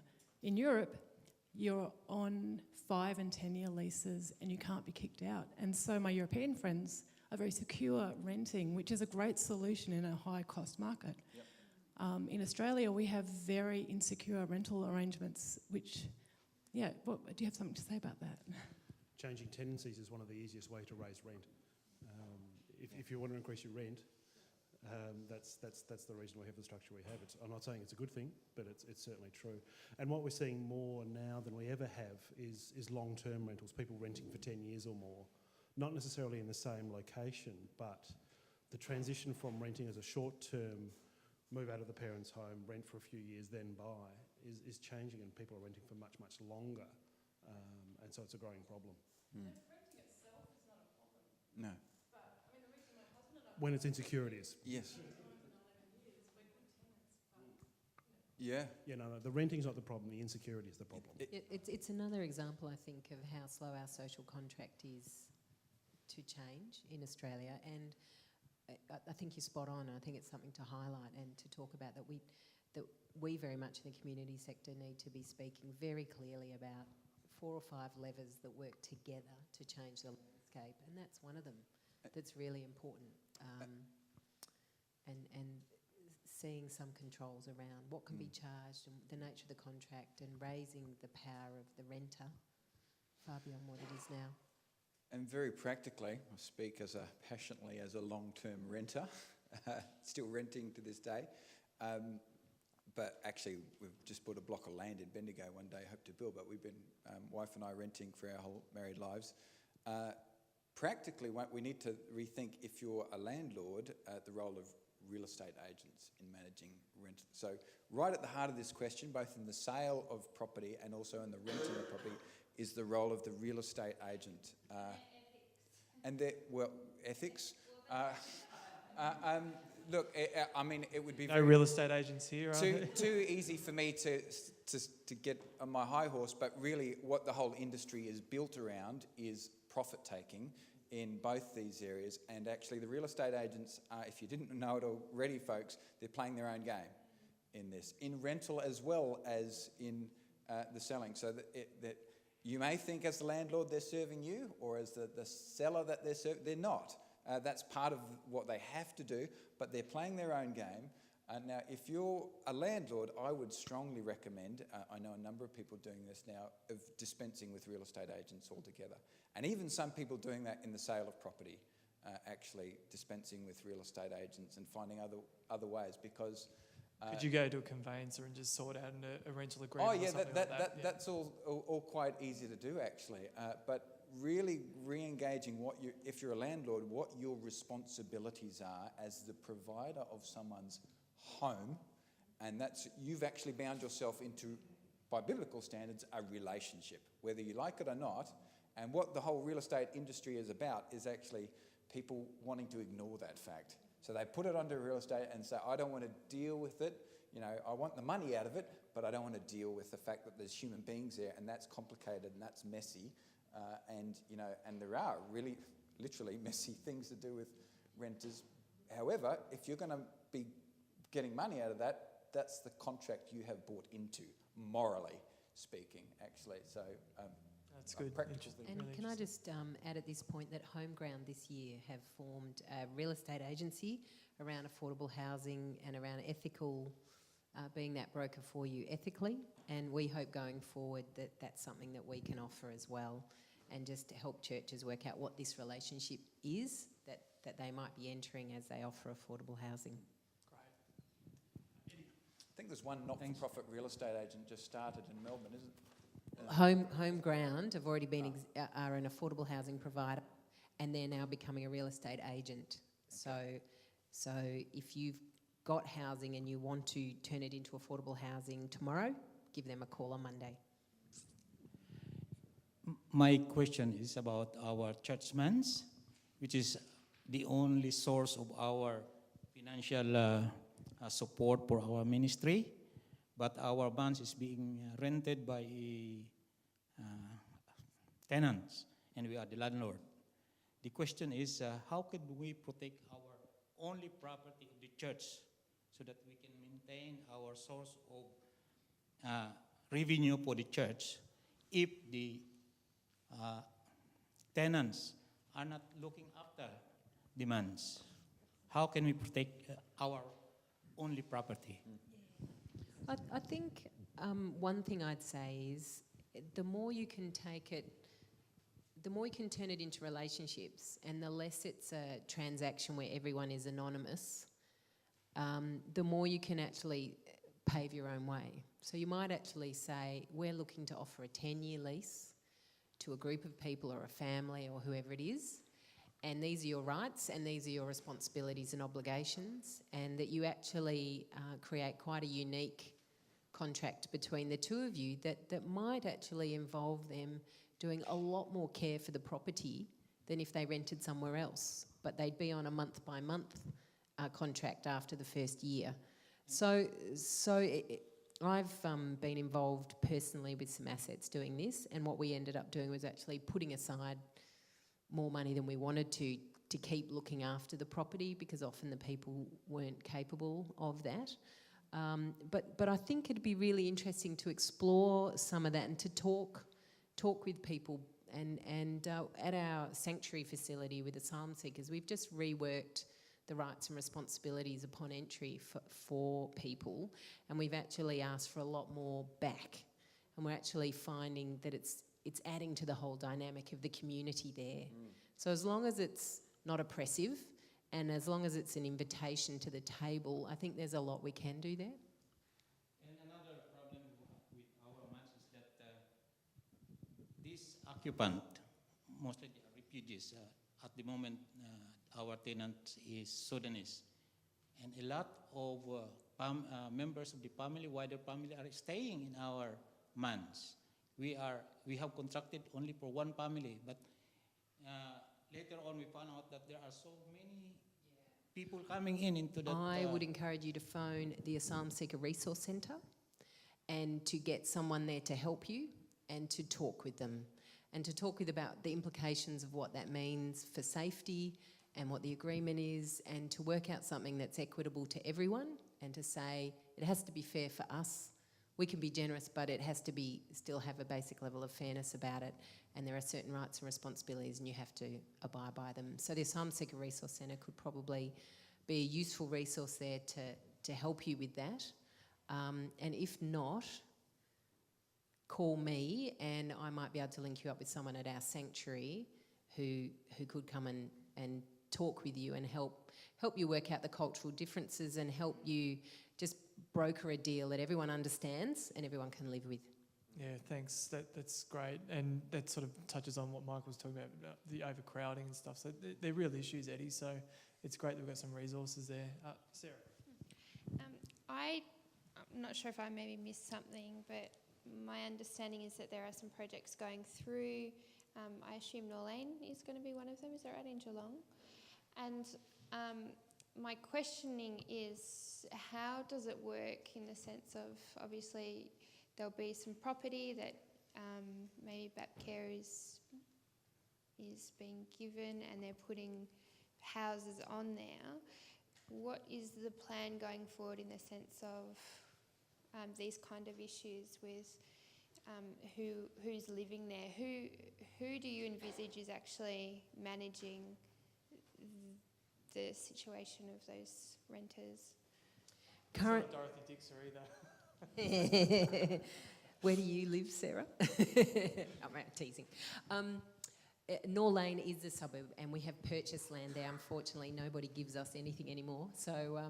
In Europe, you're on 5 and 10-year leases and you can't be kicked out. And so my European friends are very secure renting, which is a great solution in a high-cost market. Yep. In Australia, we have very insecure rental arrangements, which, yeah, do you have something to say about that? Changing tenancies is one of the easiest way to raise rent. If you want to increase your rent, that's the reason we have the structure we have. I'm not saying it's a good thing, but it's certainly true. And what we're seeing more now than we ever have is long-term rentals, people renting for 10 years or more, not necessarily in the same location, but the transition from renting as a short-term, move out of the parents' home, rent for a few years, then buy, is changing, and people are renting for much, much longer. And so it's a growing problem. And renting itself is not a problem. No. But, I mean, the reason my husband and I... When it's insecure, it is. Yes. For 11 years, we're good tenants, but... Yeah. Yeah, no, the renting's not the problem, the insecurity is the problem. It's another example, I think, of how slow our social contract is to change in Australia, and I think you're spot on. I think it's something to highlight and to talk about, that we very much in the community sector need to be speaking very clearly about 4 or 5 levers that work together to change the landscape, and that's one of them that's really important. And seeing some controls around what can be charged and the nature of the contract, and raising the power of the renter far beyond what it is now. And very practically, I speak passionately as a long-term renter, still renting to this day. But actually, we've just bought a block of land in Bendigo one day, hope to build, but we've been, wife and I, renting for our whole married lives. Practically, we need to rethink, if you're a landlord, the role of real estate agents in managing rent. So right at the heart of this question, both in the sale of property and also in the renting of property, is the role of the real estate agent. And ethics. Look, I mean, it would be No real estate agents here, are there? too easy for me to get on my high horse, but really what the whole industry is built around is profit-taking in both these areas. And actually the real estate agents, if you didn't know it already, folks, they're playing their own game in this, in rental as well as in the selling. So that you may think as the landlord they're serving you, or as the seller that they're serving, they're not. That's part of what they have to do, but they're playing their own game. Now, if you're a landlord, I would strongly recommend, I know a number of people doing this now, of dispensing with real estate agents altogether. And even some people doing that in the sale of property, actually dispensing with real estate agents and finding other ways, because... Could you go to a conveyancer and just sort out a rental agreement? Oh yeah, or something like that? That's all quite easy to do, actually. But really re-engaging if you're a landlord, what your responsibilities are as the provider of someone's home, and you've actually bound yourself into, by biblical standards, a relationship, whether you like it or not. And what the whole real estate industry is about is actually people wanting to ignore that fact. So they put it onto real estate and say, I don't want to deal with it. You know, I want the money out of it, but I don't want to deal with the fact that there's human beings there, and that's complicated and that's messy. And there are really, literally messy things to do with renters. However, if you're going to be getting money out of that, that's the contract you have bought into, morally speaking, actually. So That's good. Practical thing. And Really can I just add at this point that Homeground this year have formed a real estate agency around affordable housing and around ethical, being that broker for you ethically, and we hope going forward that that's something that we can offer as well, and just to help churches work out what this relationship is that they might be entering as they offer affordable housing. I think there's one not-for-profit real estate agent just started in Melbourne, isn't it? Home Ground have already been are an affordable housing provider, and they're now becoming a real estate agent. So if you've got housing and you want to turn it into affordable housing tomorrow, give them a call on Monday. My question is about our churchmans, which is the only source of our financial support for our ministry, but our vans is being rented by tenants, and we are the landlord. The question is, how can we protect our only property of the church so that we can maintain our source of revenue for the church if the tenants are not looking after demands? How can we protect our only property? I think one thing I'd say is the more you can take it, the more you can turn it into relationships, and the less it's a transaction where everyone is anonymous, the more you can actually pave your own way. So you might actually say, we're looking to offer a 10-year lease to a group of people or a family or whoever it is, and these are your rights and these are your responsibilities and obligations, and that you actually create quite a unique contract between the two of you that might actually involve them doing a lot more care for the property than if they rented somewhere else, but they'd be on a month-by-month contract after the first year. So I've been involved personally with some assets doing this, and what we ended up doing was actually putting aside more money than we wanted to keep looking after the property, because often the people weren't capable of that. But I think it'd be really interesting to explore some of that and to talk with people. And at our sanctuary facility with asylum seekers, we've just reworked the rights and responsibilities upon entry for people, and we've actually asked for a lot more back, and we're actually finding that it's adding to the whole dynamic of the community there. So as long as it's not oppressive, and as long as it's an invitation to the table, I think there's a lot we can do there. And another problem with our mans is that this occupant, mostly they are refugees. At the moment, our tenant is Sudanese, and a lot of members of the family, wider family, are staying in our mans. We have contracted only for one family, but later on we found out that there are so many people coming into that. I would encourage you to phone the Asylum Seeker Resource Centre and to get someone there to help you and to talk with them and to talk with about the implications of what that means for safety and what the agreement is, and to work out something that's equitable to everyone, and to say it has to be fair for us. We can be generous, but it has to be still have a basic level of fairness about it, and there are certain rights and responsibilities and you have to abide by them. So the Asylum Seeker Resource Centre could probably be a useful resource there to help you with that. And if not, call me and I might be able to link you up with someone at our sanctuary who could come and talk with you and help you work out the cultural differences and help you just broker a deal that everyone understands and everyone can live with. Yeah, thanks. That's great, and that sort of touches on what Michael was talking about the overcrowding and stuff. So they're real issues, Eddie. So it's great that we've got some resources there. Sarah. I'm not sure if I maybe missed something, but my understanding is that there are some projects going through. I assume Norlane is going to be one of them. Is that right, in Geelong? And my questioning is, how does it work in the sense of, obviously, there'll be some property that maybe Bapcare is being given and they're putting houses on there. What is the plan going forward in the sense of these kind of issues with who's living there? Who do you envisage is actually managing the situation of those renters? It's not Dorothy Dixer either. Where do you live, Sarah? I'm teasing. Norlane is a suburb, and we have purchased land there. Unfortunately, nobody gives us anything anymore. So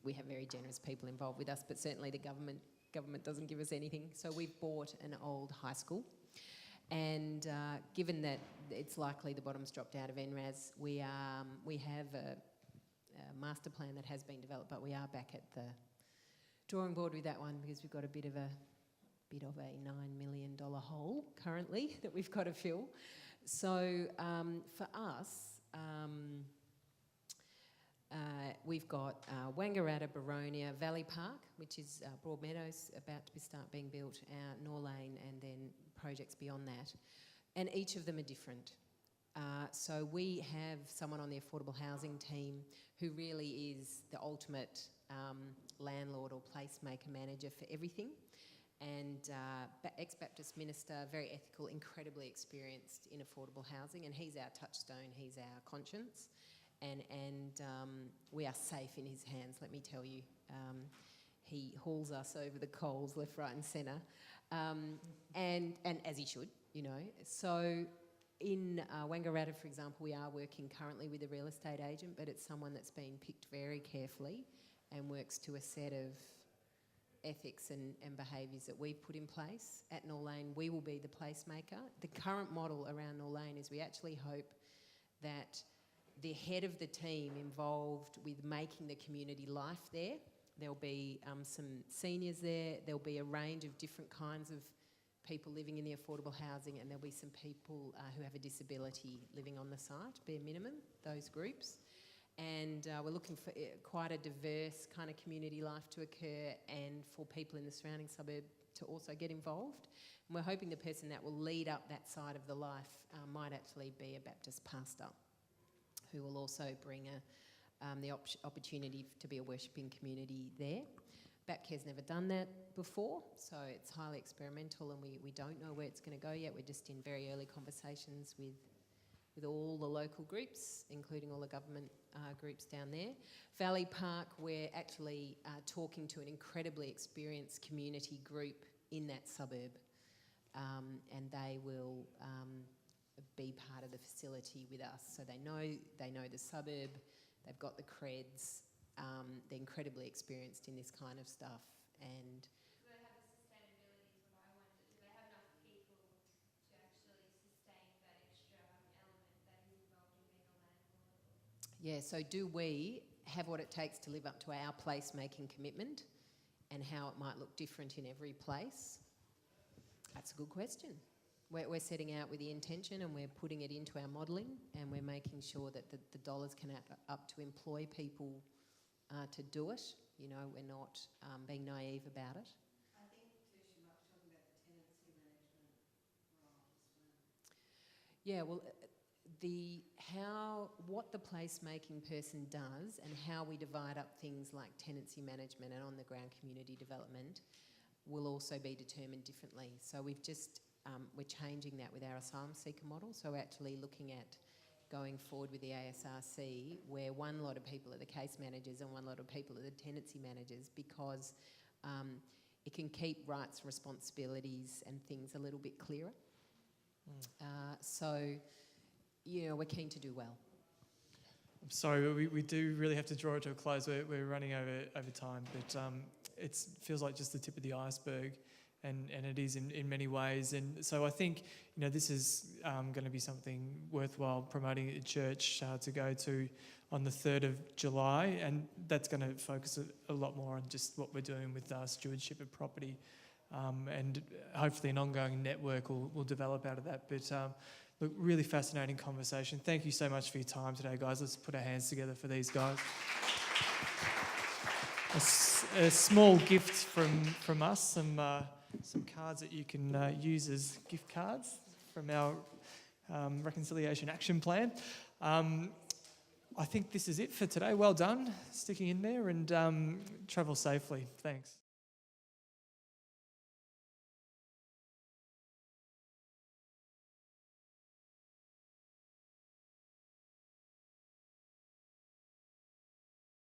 we have very generous people involved with us, but certainly the government government doesn't give us anything. So we've bought an old high school. And given that it's likely the bottom's dropped out of NRAS, we have a master plan that has been developed, but we are back at the drawing board with that one because we've got a bit of a $9 million hole currently that we've got to fill. So for us, we've got Wangaratta, Baronia, Valley Park, which is Broadmeadows, about to start being built, Norlane, and then projects beyond that. And each of them are different. So we have someone on the affordable housing team who really is the ultimate landlord or placemaker manager for everything. And ex-Baptist minister, very ethical, incredibly experienced in affordable housing, and he's our touchstone, he's our conscience. And we are safe in his hands, let me tell you. He hauls us over the coals left, right and centre, and as he should, you know. So in Wangaratta, for example, we are working currently with a real estate agent, but it's someone that's been picked very carefully and works to a set of ethics and behaviours that we've put in place. At Norlane, we will be the placemaker. The current model around Norlane is we actually hope that the head of the team involved with making the community life there. There'll be some seniors there. There'll be a range of different kinds of people living in the affordable housing, and there'll be some people who have a disability living on the site, bare minimum, those groups. And we're looking for quite a diverse kind of community life to occur and for people in the surrounding suburb to also get involved. And we're hoping the person that will lead up that side of the life might actually be a Baptist pastor who will also bring the opportunity to be a worshipping community there. Bapcare's never done that before, so it's highly experimental, and we don't know where it's going to go yet. We're just in very early conversations with all the local groups, including all the government groups down there. Valley Park, we're actually talking to an incredibly experienced community group in that suburb, and they will be part of the facility with us. So they know the suburb, they've got the creds, they're incredibly experienced in this kind of stuff. And do they have the sustainability is what I wondered. Do they have enough people to actually sustain that extra element that is involved in being a landlord? yeah, so do we have what it takes to live up to our placemaking commitment, and how it might look different in every place? That's a good question. We're setting out with the intention, and we're putting it into our modelling, and we're making sure that the dollars can add up to employ people to do it. You know, we're not being naive about it. I think Tish, you might be talking about the tenancy management role as well. Yeah, well, what the placemaking person does and how we divide up things like tenancy management and on the ground community development will also be determined differently. So we're changing that with our asylum seeker model. So we're actually looking at going forward with the ASRC, where one lot of people are the case managers and one lot of people are the tenancy managers, because it can keep rights, responsibilities and things a little bit clearer. So, you know, we're keen to do well. I'm sorry, we do really have to draw it to a close. We're running over time, but it feels like just the tip of the iceberg, and it is in many ways. And so I think, you know, this is going to be something worthwhile promoting at church to go to on the 3rd of July, and that's going to focus a lot more on just what we're doing with stewardship of property, and hopefully an ongoing network will develop out of that. But look, really fascinating conversation. Thank you so much for your time today, guys. Let's put our hands together for these guys. A small gift from us, some cards that you can use as gift cards from our Reconciliation Action Plan. I think this is it for today. Well done, sticking in there, and travel safely. Thanks.